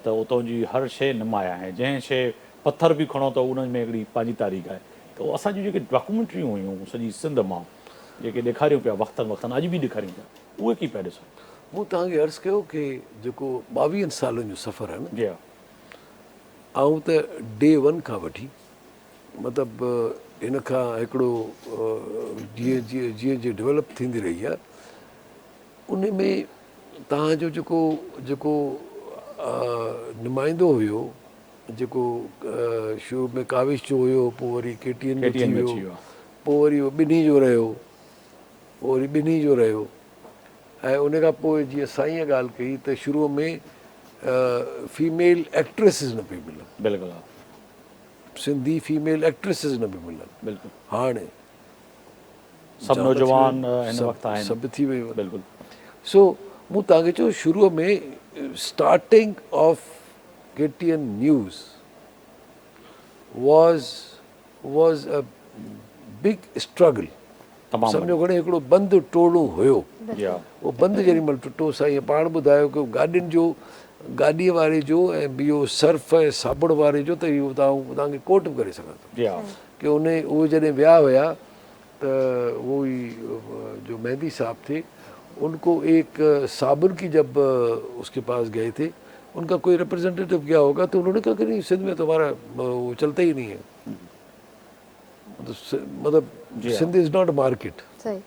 त उतां जी हर शइ नुमाया आहे। जंहिं शइ पथर बि खणो त उन में हिकिड़ी पंहिंजी तारीख़ आहे। त असांजी जेके डॉक्यूमेंट्रियूं हुयूं सॼी सिंध मां जेके ॾेखारियूं पिया वक़्तनि वक़्तनि अॼु बि ॾेखारियूं पिया, उहे कीअं पिया ॾिसो? मूं तव्हांखे अर्ज़ु कयो की जेको 22 सालनि जो सफ़र आहे न, जी हा, आऊं त डे 1 खां वठी मतिलबु इन खां हिकिड़ो जीअं जीअं जीअं जीअं डेवलप थींदी रही आहे उन में तव्हांजो जेको जेको नुमाइंदो हुयो, जेको शुरू में काविश जो हुयो, पोइ वरी KTN जो थी में वियो, अची वियो आहे। पोइ वरी उहो ॿिन्ही जो रहियो, पोइ वरी ॿिन्ही जो रहियो। ऐं उन खां पोइ जीअं साईं ॻाल्हि कई त शुरूअ में फीमेल एक्ट्रेसिस न पई मिलनि, बिल्कुलु हा, सिंधी फीमेल एक्ट्रेसिस न पई मिलनि। बिल्कुलु हाणे सभु नौजवान हिन वक़्तु आहिनि। सभु थी वियो। बिल्कुलु सो मूं तव्हांखे चयो शुरूअ में starting of KTN news was a big struggle. तमामु सम्झो घणे हिकिड़ो बंदि टोड़ो हुयो, जी हा, उहो बंदि जेॾी महिल टुटो, साईं पाण ॿुधायो कि गाॾियुनि जो, गाॾीअ वारे जो ऐं ॿियो सर्फ ऐं साबुण वारे जो त इहो तव्हांखे कोट बि करे सघां थो जी हा, कि उहे जॾहिं विया हुया त वो ही जो मेहंदी साहब थे उनको एक साबुन की जब उसके पास गए थे, उनका कोई रिप्रेजेंटेटिव गया होगा तो उन्होंने कहा कि नहीं सिंध में तुम्हारा वो चलता ही नहीं है, मतलब सिंध इज नॉट मार्केट। सही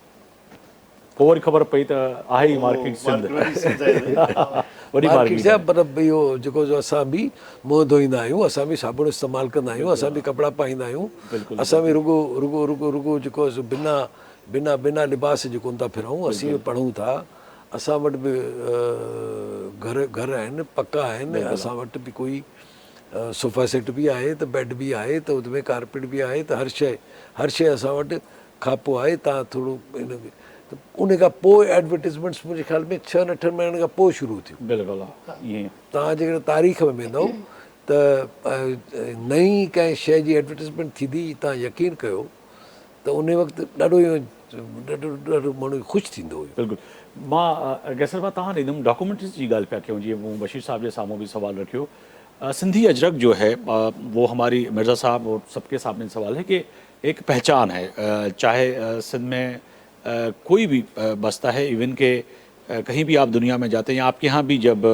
पोइ वरी ख़बर पई त आहे ई मार्केट सिंध, वॾी मार्केट मार्केट छा मतिलबु इहो जेको जो असां बि मुंहुं धोईंदा आहियूं, असां बि साबुण इस्तेमालु कंदा आहियूं, असां बि कपिड़ा पाईंदा आहियूं, असां बि रुगो रुगो रुगो रुगो जेको बिना बिना बिना लिबास जे कोन था फिरूं, असीं बि पढ़ूं था, असां वटि बि घर आहिनि, पका आहिनि, असां वटि बि कोई सोफा सेट बि आहे, त बेड बि आहे, त उन में कारपेट बि आहे, त हर शइ असां वटि खापो आहे। तव्हां थोरो इन त उन खां पोइ एडवर्टीज़मेंट्स मुंहिंजे ख़्याल में 6-8 महीननि खां पोइ शुरू थियूं। बिल्कुलु हा, ईअं तव्हां जेकॾहिं तारीख़ में वेंदव त नई कंहिं शइ जी एडवर्टीज़मेंट थींदी, तव्हां यकीन कयो त उन वक़्तु ॾाढो ॾाढो माण्हू ख़ुशि थींदो हुयो। बिल्कुलु। मां गैसर भाउ तव्हां ॾींदुमि डॉक्यूमेंट्रीज़ जी ॻाल्हि पिया कयूं, जीअं मूं बशीर साहब जे साम्हूं बि सवाल रखियो। सिंधी अजरक जो है वो हमारी मिर्ज़ा साहब और सबके सामने सवाल है कि एक पहचान है, चाहे सिंध में कोई भी बसता है, इवन के कहीं भी आप दुनिया में जाते हैं, आपके यहाँ भी जब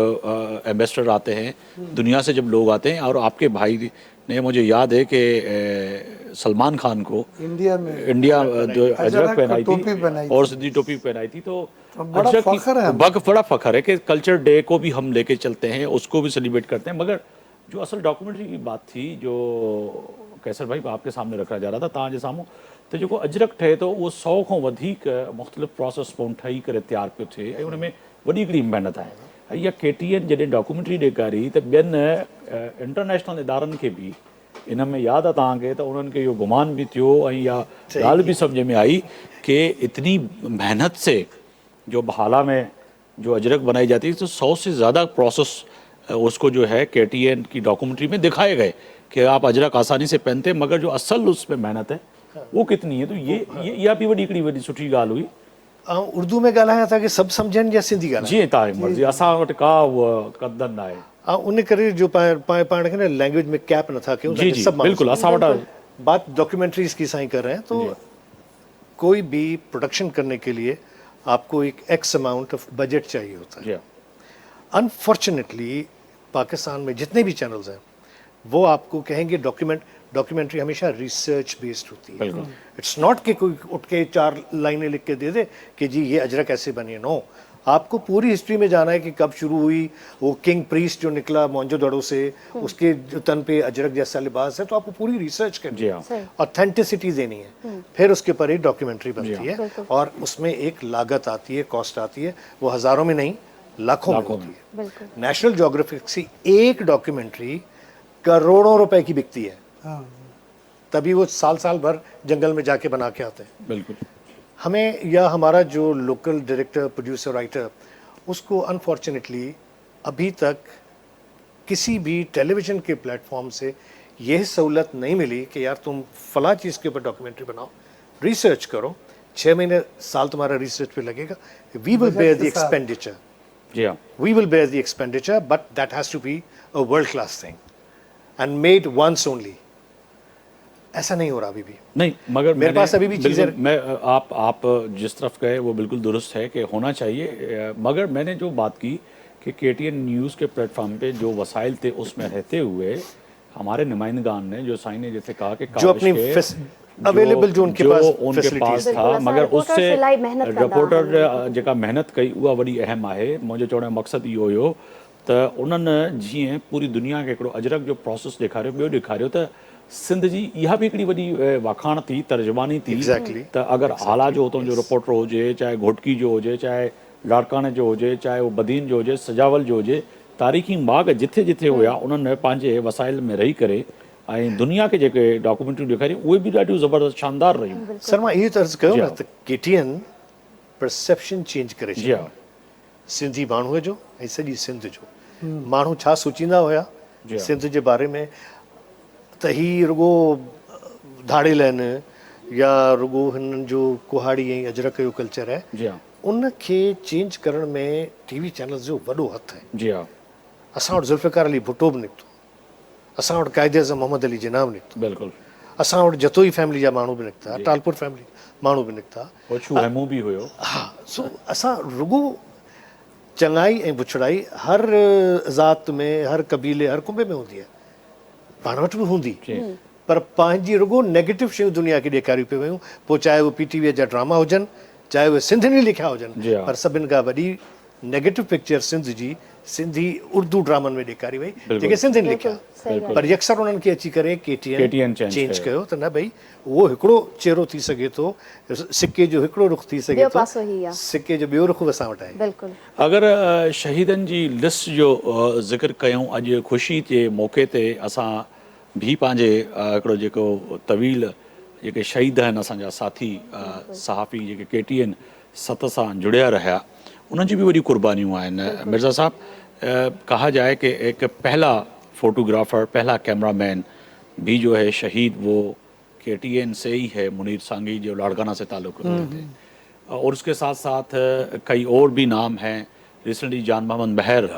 एम्बेसडर आते हैं, दुनिया से जब लोग आते हैं, और आपके भाई ने, मुझे याद है कि सलमान खान को इंडिया में इंडिया अजरक पहनाई टोपी थी पहनाई और सिंधी टोपी पहनाई थी, तो बड़ा अजरक की फख्र है हमें। बड़ा फख्र है कि कल्चर डे को भी हम लेके चलते हैं, उसको भी सेलिब्रेट करते हैं। मगर जो असल डॉक्यूमेंट्री की बात थी, जो कैसर भाई आपके सामने रखा जा रहा था तव्हांजे साम्हूं, त जेको अजरक ठहे थो उहो 100 खां वधीक मुख़्तलिफ़ प्रोसेस पोइ ठही करे तयारु पियो थिए, ऐं उन में वॾी हिकिड़ी महिनत आहे। ऐं इहा KTN जॾहिं डॉक्यूमेंट्री ॾेखारी त ॿियनि इंटरनेशनल इदारनि खे बि इन में यादि आहे तव्हांखे, त उन्हनि खे इहो गुमान बि थियो ऐं इहा ॻाल्हि बि सम्झ में आई कि इतनी मेहनत से जो बहाला में जो अजरक बनाई जाती है, तो 100 से ज़्यादा प्रोसेस उसको जो है KTN की डॉक्यूमेंट्री में दिखाए गए कि आप अजरक आसानी से पहनते हैं, मगर जो असल उसमें मेहनत है वो कितनी है। तो ये बि वॾी हिकिड़ी वॾी सुठी ॻाल्हि हुई। उर्दू में ॻाल्हायां था कि सभु सम्झनि या सिंधी ॻाल्हायूं, जीअं तव्हांजी मर्ज़ी, असां वटि का उहा कदन न आहे। उन करे जो पाण खे न लैंग्वेज में कैप नथा कयूं, जी जी बिल्कुलु, असां वटि बात डॉक्यूमेंट्रीज की साईं कर रहे हैं, तो कोई भी प्रोडक्शन करने के लिए आपको एक एक्स अमाउंट ऑफ बजट चाहिए होता है। अनफॉर्चुनेटली पाकिस्तान में जितने भी चैनल्स हैं वो आपको कहेंगे डॉक्यूमेंट्री हमेशा रिसर्च बेस्ड होती है। इट्स नॉट कि कोई उठ के 4 लाइनें लिख के दे दे कि जी ये अजरक ऐसे बनी है, नो, आपको पूरी हिस्ट्री में जाना है कि कब शुरू हुई, वो किंग प्रीस्ट जो निकला मोहनजोदड़ो से, उसके जो तन पे अजरक जैसा लिबास है, तो आपको पूरी रिसर्च करनी है, ऑथेंटिसिटी देनी है, फिर उसके ऊपर एक डॉक्यूमेंट्री बनती है, और उसमें एक लागत आती है, कॉस्ट आती है, वो हज़ारों में नहीं लाखों में होती है। नेशनल ज्योग्राफिक की एक डॉक्यूमेंट्री करोड़ों रुपए की बिकती है, तभी वो साल भर जंगल में जाके बना के आते हैं। बिल्कुल। हमें या हमारा जो लोकल डायरेक्टर, प्रोड्यूसर, राइटर, उसको अनफॉर्चुनेटली अभी तक किसी भी टेलीविज़न के प्लेटफॉर्म से यह सहूलत नहीं मिली कि यार तुम फला चीज़ के ऊपर डॉक्यूमेंट्री बनाओ, रिसर्च करो, 6 महीने साल तुम्हारा रिसर्च पे लगेगा. We will bear the expenditure. जी हाँ. We will bear the expenditure, but that has to be a world class thing and made once only. ऐसा नहीं हो रहा अभी भी. नहीं, मगर मेरे पास अभी भी चीज़ें, मैं आप जिस तरफ गए वो बिल्कुल दुरुस्त है कि होना चाहिए, मगर मैंने जो बात की कि KTN न्यूज़ के प्लेटफॉर्म पे जो वसाइल थे उसमें रहते हुए हमारे नुमाइंदगान ने जो साइन ने जैसे कहा कि जो अपनी अवेलेबल जो उनके पास था, बिल्कुल, मगर असां उससे रिपोर्टर सिलाई मेहनत कंदा रिपोर्टर जेका मेहनत कई उहा वॾी अहम आहे. मुंहिंजो चवण जो मक़सदु इहो हुयो त उन्हनि जीअं पूरी दुनिया खे हिकिड़ो अजरक जो प्रोसेस ॾेखारियो, ॿियो ॾेखारियो त सिंध जी इहा बि हिकिड़ी वॾी वाखाण थी, तर्जमानी थी. त अगरि आला जो हुतां जो रिपोर्टर हुजे, चाहे घोटकी जो हुजे, चाहे लाड़काने जो हुजे, चाहे उहो बदीन जो हुजे, सजावल जो हुजे, तारीख़ी माग जिथे जिथे हुया उन्हनि पंहिंजे वसाइल में रही करे ऐं दुनिया खे जेके डॉक्यूमेंट्रियूं ॾेखारियूं उहे बि ॾाढियूं ज़बरदस्त शानदार रहियूं. सर मां इहो अर्ज़ु कयो जी न हा. त KTN परसेप्शन चेंज करे जी छॾियो हा. सिंधी माण्हूअ जो ऐं सॼी सिंध जो. माण्हू छा सोचींदा हुया जी हा. सिंध जे बारे में त ही रुगो धाड़ेल आहिनि या रुगो हिननि जो कुहाड़ी ऐं अजरक जो कल्चर आहे. जी हाँ. उनखे चेंज करण में TV चैनल्स जो वॾो हथु आहे. जी हाँ. असां वटि ज़ुल्फ़िकार अली भुट्टो बि निकितो, असां वटि क़ाइद आज़म मोहम्मद अली जिन्ना बि निकितो, बिल्कुलु. असां वटि जतोई फैमिली जा माण्हू बि निकिता, टालपुर फैमिली माण्हू बि निकिता. ओछू हेमू बि हुयो. हा, सो असां रुगो चङाई ऐं बुछड़ाई हर ज़ात में, हर कबीले, हर कुंबे में हूंदी आहे, पाण वटि बि हूंदी, पर पंहिंजी रुगो नेगेटिव शयूं दुनिया खे ॾेखारियूं पियूं वयूं. पोइ चाहे उहे PTV जा ड्रामा हुजनि, चाहे उहे सिंधियुनि लिखिया जी हुजनि, हा. पर सभिनि खां वॾी नेगेटिव पिक्चर सिंध जी सिंधी उर्दू ड्रामनि में ॾेखारी वई जेके सिंधियुनि लिखिया. पर यकसर उन्हनि खे अची करे KTN चेंज कयो त न भई उहो हिकिड़ो चेहरो थी सघे थो, सिके जो हिकिड़ो रुख थी सघे ॿियो थो, पासो ही आहे. सिके जो ॿियो रुख बि असां वटि आहे. बिल्कुलु. अगरि शहीदनि जी लिस्ट जो ज़िक्र कयूं अॼु ख़ुशी जे मौक़े ते, असां भी पंहिंजे हिकिड़ो जेको तवील जेके शहीद आहिनि असांजा साथी सहाफ़ी जेके KTN 7 सां जुड़िया रहिया, उन्हनि जी भी वॾी कुर्बानियूं आहिनि. मिर्ज़ा साहब, कहा जाए कि एक पहला फोटोग्राफर, पहला कैमरामैन भी जो है शहीद वो KTN से ही है, मुनीर सांगी जो लाड़काना से ताल्लुक़ रखते थे. और उसके साथ साथ कई और भी नाम हैं. रिसेंटली जान मोहम्मद महर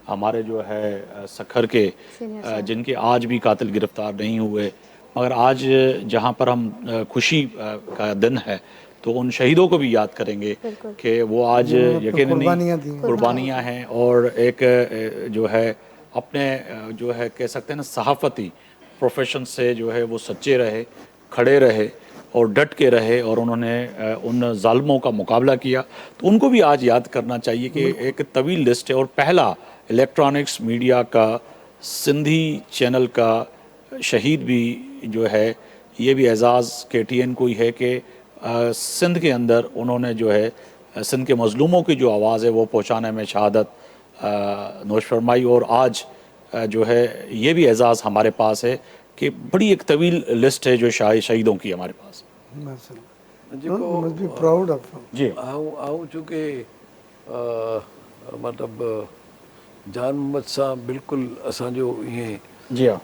हमारे जो है सखर के, जिनके आज भी कातिल गिरफ्तार नहीं हुए, मगर आज जहाँ पर हम खुशी का दिन है तो उन शहीदों को भी याद करेंगे कि वो आज यकीनन कुर्बानियाँ हैं. और एक जो है अपने जो है कह सकते हैं ना सहाफ़ती प्रोफेशन से जो है वो सच्चे रहे, खड़े रहे और डट के रहे, और उन्होंने उन जालिमों का मुकाबला किया. तो उनको भी आज याद करना चाहिए कि एक तवील लिस्ट है. और पहला इलेक्ट्रॉनिक्स मीडिया का सिंधी चैनल का शहीद भी जो है, ये भी एजाज़ KTN को ही है कि सिंध के अंदर उन्होंने जो है सिंध के मज़लूमों की जो आवाज़ है वो पहुँचाने में शहादत नोश फरमाई. और आज जो है ये भी एजाज़ हमारे पास है कि बड़ी एक तवील लिस्ट है जो शहीदों की हमारे पास. जी आऊं चूंकि मतिलबु जान मोहम्मद सां बिल्कुलु असांजो ईअं जी हाँ.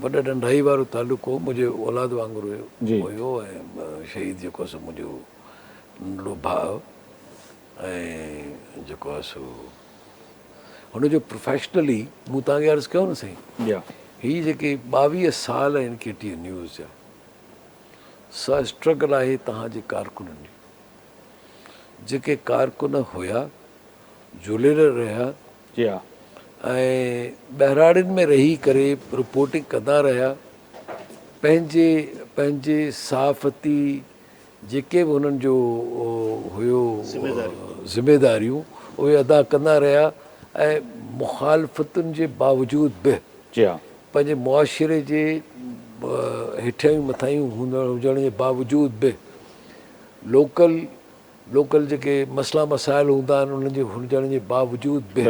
वॾा ॾंढाई वारो तालुको मुंहिंजे औलाद वांगुरु जी. हुयो. ऐं शहीद जेको आहे सो मुंहिंजो नंढड़ो भाउ, ऐं जेको आहे सो हुनजो प्रोफेशनली मूं तव्हांखे अर्ज़ु कयो न साईं, जी हाँ. हीअ जेके 22 साल आहिनि KTN न्यूज़ जा, सा स्ट्रगल आहे तव्हांजे कारकुननि जी. जेके कारकुन हुया जुड़ियल रहिया जी हाँ. ऐं ॿहिराड़ियुनि में रही करे रिपोर्टिंग कंदा रहिया, पंहिंजे सहाफ़ती जेके बि हुननि जो हुयो ज़िम्मेदारियूं उहे अदा कंदा रहिया. ऐं मुखालफ़तुनि जे बावजूद बि, जी हाँ. पंहिंजे मुआशिरे जे हेठियां मथायूं हुजण जे बावजूद बि लोकल जेके मसइला मसाइल हूंदा आहिनि उन्हनि जे हुजण जे बावजूद बि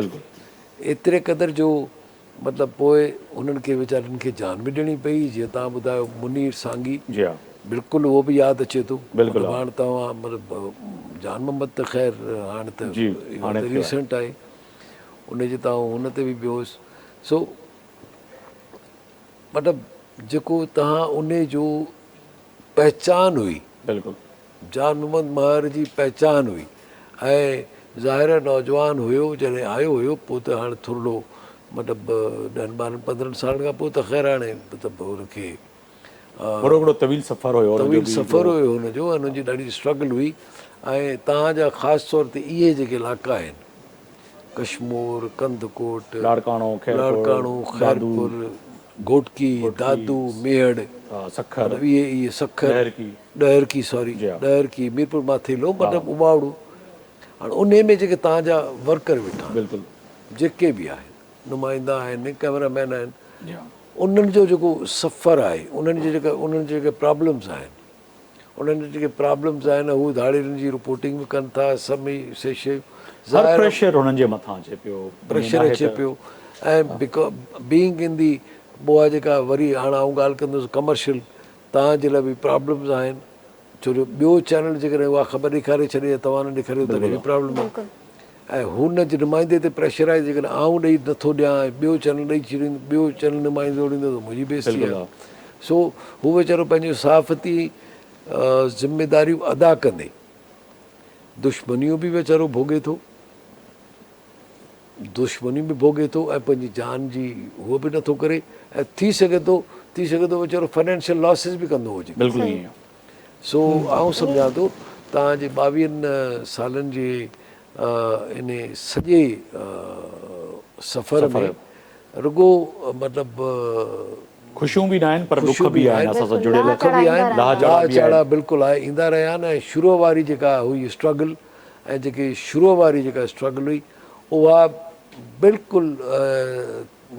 एतिरे क़दुरु जो मतिलबु पोइ उन्हनि खे वीचारनि खे जान बि ॾियणी पई. जीअं तव्हां ॿुधायो मुनीर सांगी, जी हाँ. बिल्कुलु उहो बि यादि अचे थो. बिल्कुलु. हाणे तव्हां मतिलबु जान मोहम्मद त ख़ैर हाणे त रीसेंट आहे, उनजे तव्हां हुन ते बि बेहोस. सो मतिलबु जेको तव्हां उन जो पहचान हुई बिल्कुलु जान मोहम्मद महर जी पहचान हुई ऐं ज़ाहिर नौजवान हुयो जॾहिं आयो हुयो पोइ त हाणे थोरो मतिलबु 10-12-15 सालनि खां पोइ त ख़ैर हाणे मतिलबु हुनखे वॾो वॾो तवील सफ़र हुयो हुनजो तवील बि सफ़र हुयो हुनजो, हुनजी ॾाढी स्ट्रगल हुई। ऐं तव्हांजा ख़ासि तौर ते इहे जेके इलाइक़ा आहिनि कश्मूर, कंदकोट, लाड़काणो, लाड़काणो, खैरपुर, घोटकी, दादू, मेहड़, सखर, मतिलबु इहे सखर, ॾहरकी, सॉरी ॾहरकी, मीरपुर माथेलो, मतिलबु उबावड़ो। हाणे उन में जेके तव्हांजा वर्कर वेठा आहिनि, बिल्कुलु जेके बि आहिनि नुमाइंदा आहिनि, कैमरामैन आहिनि, उन्हनि जो जेको सफ़रु आहे, उन्हनि जा जेके प्रॉब्लम्स आहिनि, उन्हनि जेके प्रॉब्लम्स आहिनि हू धाड़ियुनि जी रिपोर्टिंग बि कनि था, सभई से शयूं हर प्रेशर हुननि जे मथां अचे पियो, प्रेशर अचे पियो। ऐं बीइंग इन दी पोइ जेका वरी हाणे आउं ॻाल्हि कंदुसि कमर्शियल, तव्हांजे लाइ बि प्रॉब्लम्स आहिनि, छो जो ॿियो चैनल जेकॾहिं उहा ख़बर ॾेखारे छॾे तव्हां न ॾेखारियो तॾहिं बि प्रॉब्लम आहे। ऐं हुन जे नुमाइंदे ते प्रेशर आहे, जेकॾहिं आउं ॾेई नथो ॾियां ऐं ॿियो चैनल ॾेई छॾींदो, ॿियो चैनल नुमाइंदो ॾींदो त मुंहिंजी बेइज़ती आहे। सो हू वीचारो पंहिंजो सहाफ़ती ज़िमेदारियूं अदा कंदे दुश्मनियूं बि वीचारो भोॻे थो, दुश्मनी बि भोॻे थो ऐं पंहिंजी जान जी उहो बि नथो करे, ऐं थी सघे थो वीचारो फाइनेंशियल लॉसिस बि कंदो हुजे। बिल्कुलु ईअं। सो आउं सम्झां थो तव्हांजे 22 सालनि जे इन सॼे सफ़र में रुगो मतिलबु ख़ुशियूं बि न आहिनि पर दुख बि आहिनि, असां सां जुड़ियल दुख बि आहिनि, लाह चढ़ा बिल्कुलु आहे, ईंदा रहिया आहिनि। ऐं शुरूअ वारी जेका हुई स्ट्रगल, ऐं जेके शुरूअ वारी जेका स्ट्रगल हुई उहा बिल्कुलु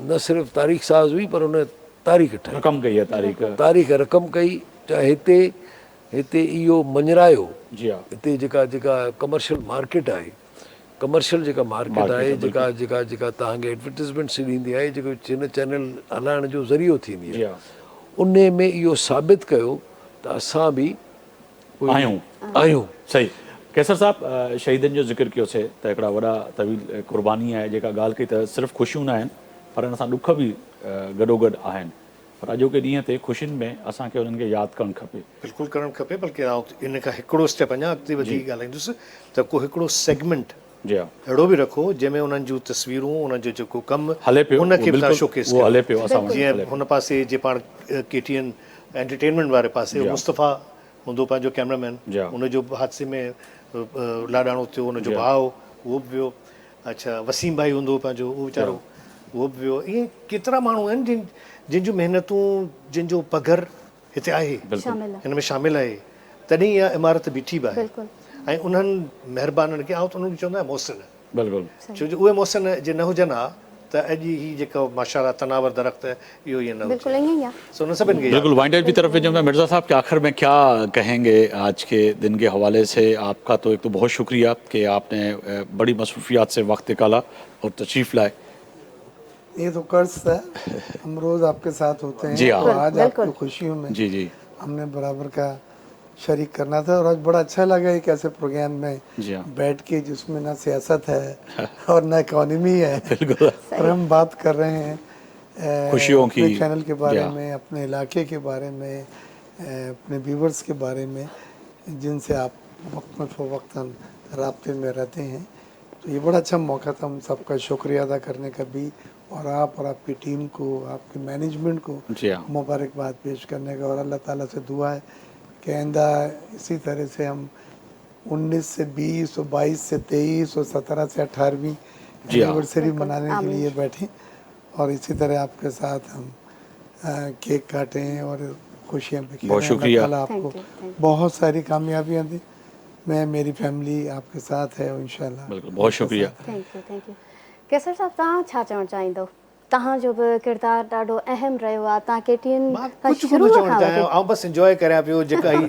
न सिर्फ़ु तारीख़ साज़ हुई पर हुन तारीख़ ठाही, रक़म कई आहे, तारीख़ रक़म कई। चाहे हिते इहो मञरायो, जी हा, हिते जेका कमर्शियल मार्केट आहे, कमर्शियल जेका मार्केट आहे, जेका तव्हांखे एडवर्टीज़मेंट्स ॾींदी आहे, जेको हिन चैनल हलाइण जो ज़रियो थींदी आहे, उन में इहो साबित कयो त असां बि आहियूं। सही। कैसर साहब, शहीदनि जो ज़िक्र कयोसीं त हिकिड़ा वॾा तवील क़ुर्बानी आहे, जेका ॻाल्हि कई त सिर्फ़ु ख़ुशियूं न आहिनि पर हिन सां ॾुख बि गॾोगॾु आहिनि, पर अॼोके ॾींहं ते ख़ुशियुनि में असांखे उन्हनि खे यादि करणु खपे। बिल्कुलु करणु खपे, बल्कि इन खां हिकिड़ो स्टेप अञा अॻिते वधी ॻाल्हाईंदुसि त को हिकिड़ो सेगमेंट जी हा अहिड़ो बि रखो जंहिंमें उन्हनि जूं तस्वीरूं, उन्हनि जो जेको कमु हले पियो, हुनखे बि तव्हां शोकेस उहो हले पियो। असां जीअं हुन पासे जे पाण KTN एंटरटेनमेंट वारे पासे मुस्तफ़ा हूंदो पंहिंजो कैमरामैन, हुनजो हादसे में लाॾाणो थियो, हुनजो भाउ उहो बि वियो, अच्छा वसीम भाई हूंदो पंहिंजो, उहो वीचारो उहो बि वियो। ईअं केतिरा माण्हू आहिनि जिन जूं महिनतूं, जिन जो पघर हिते आहे, हिन में शामिलु आहे, तॾहिं इहा इमारत बीठी बि आहे। ऐं उन्हनि महिरबाननि खे आउं त उन्हनि खे चवंदो आहियां मोहसिन, छो जो उहे मोहसिन जे न हुजनि हा त अॼु ही जेको माशाअल्लाह तनावर दरख़्त इहो ईअं न हुजे। बिल्कुल वाइंड अप की तरफ जाऊँ मिर्ज़ा साहब के आखिर में क्या कहेंगे आज के दिन के हवाले से? आपका तो एक तो बहुत शुक्रिया कि आपने बड़ी मसरूफियात से वक्त निकाला और तशरीफ़ लाए। ये तो कर्ज है, हम रोज़ आपके साथ होते हैं। जी हाँ, तो आज आपकी खुशियों में जी हमने बराबर का शरीक करना था और आज बड़ा अच्छा लगा एक ऐसे प्रोग्राम में बैठ के जिसमें ना सियासत है और ना इकोनॉमी है और हम बात कर रहे हैं खुशियों की, चैनल के बारे में, अपने इलाके के बारे में, अपने व्यूवर्स के बारे में जिनसे आप वक्तन राब्ते में रहते हैं। तो ये बड़ा अच्छा मौका था हम सबका शुक्रिया अदा करने का भी, और आप और आपकी टीम को, आपके मैनेजमेंट को मुबारकबाद पेश करने का। और अल्लाह ताला से दुआ है कि आइंदा इसी तरह से हम 19 से 20 और 22 से 23 और 17 से 18वीं एनिवर्सरी मनाने के लिए बैठें और इसी तरह आपके साथ हम केक काटें और खुशियाँ बिखेरें। बहुत शुक्रिया, अल्लाह ताला आपको बहुत सारी कामयाबियाँ दें। मैं, मेरी फैमिली आपके साथ है इंशाल्लाह। बिल्कुल, बहुत शुक्रिया। Thank U. कैसर साहब, तव्हां छा चवणु चाहींदो? तव्हांजो बि किरदारु ॾाढो अहम रहियो आहे। तव्हां KTN कुझु कोन चवणु चाहियां, ऐं बसि इंजॉय करियां पियो जेका ही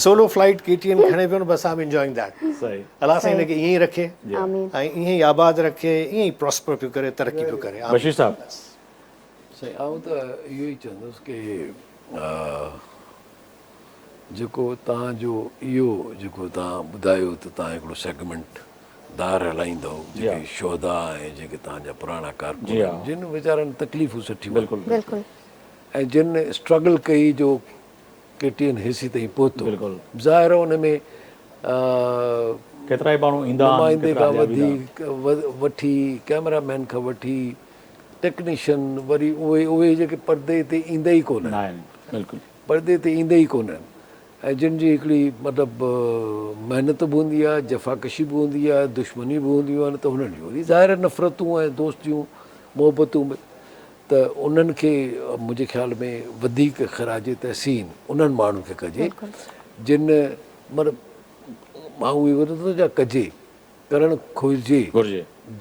सोलो फ्लाइट KTN खणे पियो न, बसि आई एम एंजॉइंग दैट। सही, अलाह साईं हिनखे ईअं ई रखे ऐं ईअं ई आबाद रखे, ईअं ई प्रॉस्पर पियो करे, तरक़ी पियो करे। बशीर साहब, सही, आउं त इहो ई चवंदुसि की जेको तव्हांजो इहो जेको तव्हां ॿुधायो त तव्हां हिकिड़ो सेगमेंट दार हलाईंदो, जेके शोधा ऐं जेके तव्हांजा पुराणा कारकुन जिन वीचारनि तकलीफ़ूं सुठियूं, बिल्कुलु, ऐं जिन स्ट्रगल कई जो KTN हेसी ताईं पहुतो बिल्कुलु। ज़ाहिर आहे हुन में केतिरा ई माण्हू ईंदा आहिनि, नुमाइंदे केतिरा खां ॿिया बि वधीक वठी कैमरामैन खां वठी टेक्नीशियन वरी उहे जेके परदे ते ईंदा ई कोन न आहिनि। बिल्कुलु परदे ते ईंदा ई कोन आहिनि ऐं जिन जी हिकिड़ी मतिलबु महिनत बि हूंदी आहे, जफ़ाकशी बि हूंदी आहे, दुश्मनी बि हूंदियूं आहिनि, त हुननि जूं वरी ज़ाहिर नफ़रतूं ऐं दोस्तियूं मोहबतूं बि, त उन्हनि खे मुंहिंजे ख़्याल में वधीक ख़राज तहसीन उन्हनि माण्हुनि खे कजे जिन मतिलबु मां उहे वधो जा कजे करणु घुरिजे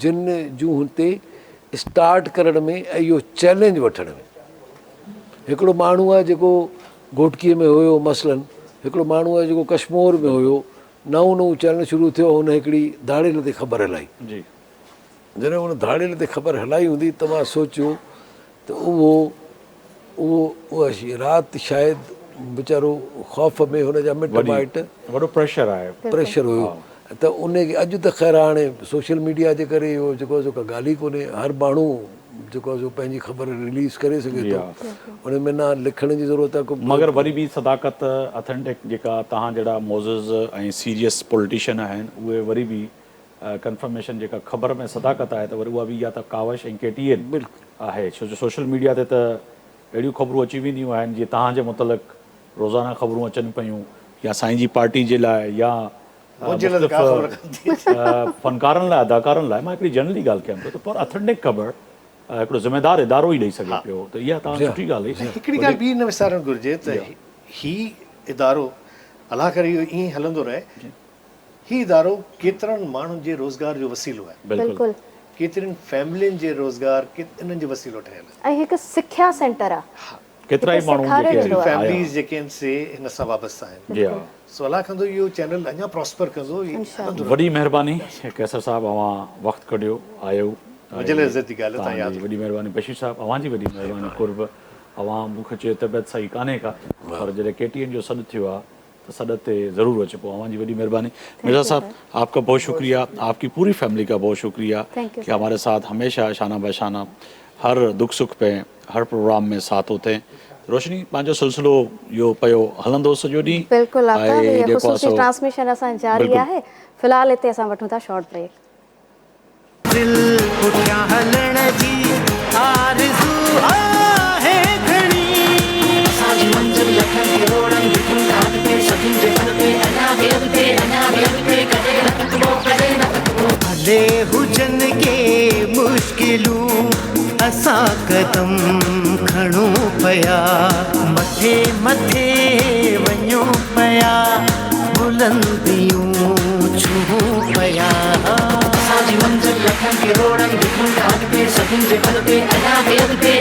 जिन जूं हुते स्टार्ट करण में ऐं इहो चैलेंज वठण में। हिकिड़ो माण्हू आहे जेको घोटकीअ में हुयो मसलन, हिकिड़ो माण्हू आहे जेको कश्मीर में हुयो, नओं चैनल शुरू थियो, हुन हिकिड़ी धाड़ेल ते ख़बर हलाई। जी जॾहिं हुन धाड़ेल ते ख़बर हलाई हूंदी त मां सोचियो त उहा राति शायदि वीचारो ख़ौफ़ में हुनजा मिट माइट वॾो प्रेशर आहे। प्रेशर हुयो त उनखे अॼु त ख़ैर हाणे सोशल मीडिया जे करे इहो जेको आहे का ॻाल्हि ई कोन्हे, हर माण्हू जेको आहे पंहिंजी ख़बर रिलीज़ करे सघे थो, उन में न लिखण जी ज़रूरत आहे। मगर वरी बि सदाकत ऑथेंटिक जेका तव्हां जहिड़ा मोज़िज़ ऐं सीरियस पॉलिटिशियन आहिनि उहे वरी बि कंफर्मेशन जेका ख़बर में सदाकत आहे त वरी उहा बि या त कावश ऐं KTN आहे, छो जो सोशल मीडिया ते त अहिड़ियूं ख़बरूं अची वेंदियूं आहिनि जीअं तव्हांजे मुतलिक़ रोज़ाना ख़बरूं अचनि पियूं या साईं जी पार्टी जे लाइ या फ़नकारनि लाइ, अदाकारनि लाइ। मां हिकिड़ी जनरली ॻाल्हि कयां पियो त पर ऑथेंटिक ख़बर हिकिड़ो ज़िमेदार इदारो ई ॾेई सघे पियो, त इहा तव्हां सुठी ॻाल्हि हुई। हिकिड़ी ॻाल्हि ॿी न विसारणु घुरिजे त ही इदारो अलाह करे इहो ईअं हलंदो रहे। ही इदारो केतिरनि माण्हुनि जे रोज़गार जो वसीलो आहे, बिल्कुलु केतिरनि फैमिलियुनि जे रोज़गार इन्हनि जो वसीलो ठहियल आहे। ऐं हिकु सिख्या सेंटर आहे, केतिरा ई माण्हू जेके फैमिलीज़ जेके आहिनि से हिन सां वाबस्ता आहिनि। जी हा, सो अलाह कंदो इहो चैनल अञा प्रॉस्पर कंदो। वॾी महिरबानी कैसर साहब, अवां वक़्तु कढियो आयो, मुंहिंजे लाइ इज़त जी ॻाल्हि आहे, तव्हां यादि वॾी महिरबानी। बशीर साहब अवां जी वॾी महिरबानी। कुर्ब अवां मूंखे चयो तबियत सही कान्हे का, पर जॾहिं KTN जो सॾु थियो आहे तो सदत पे ज़रूर अचे पोइ। अवां जी वॾी महिरबानी। मिर्ज़ा साहब आपका बहुत शुक्रिया, आपकी पूरी फैमिली का बहुत शुक्रिया कि हमारे साथ हमेशा शाना बशाना हर दुख सुख पे हर प्रोग्राम में साथ होते हैं। रोशनी पंहिंजो सिलसिलो इहो पियो हलंदो सॼो ॾींहुं। बिल्कुलु आका, ये ख़ुसूसी ट्रांसमिशन असां जारी आहे। फ़िलहाल हिते असां वठूं था शॉर्ट ब्रेक। दिल पुठियां हलण जी आरज़ू आहे घणी, असांजी मंज़िल लखनि करोड़नि लिखूं था अॻिते सभिनि जे मन ते अञा बि अॻिते कॾहिं न थकिबो, कॾहिं न थकिबो। भले हुजनि के मुश्किलूं असां कदम खणूं पिया, मथे मथे वञूं पिया, बुलंदियूं छूं पिया। असांजी मंज़िल लखनि करोड़नि लिखूं था अॻिते सभिनि जे मन ते अञा बि अॻिते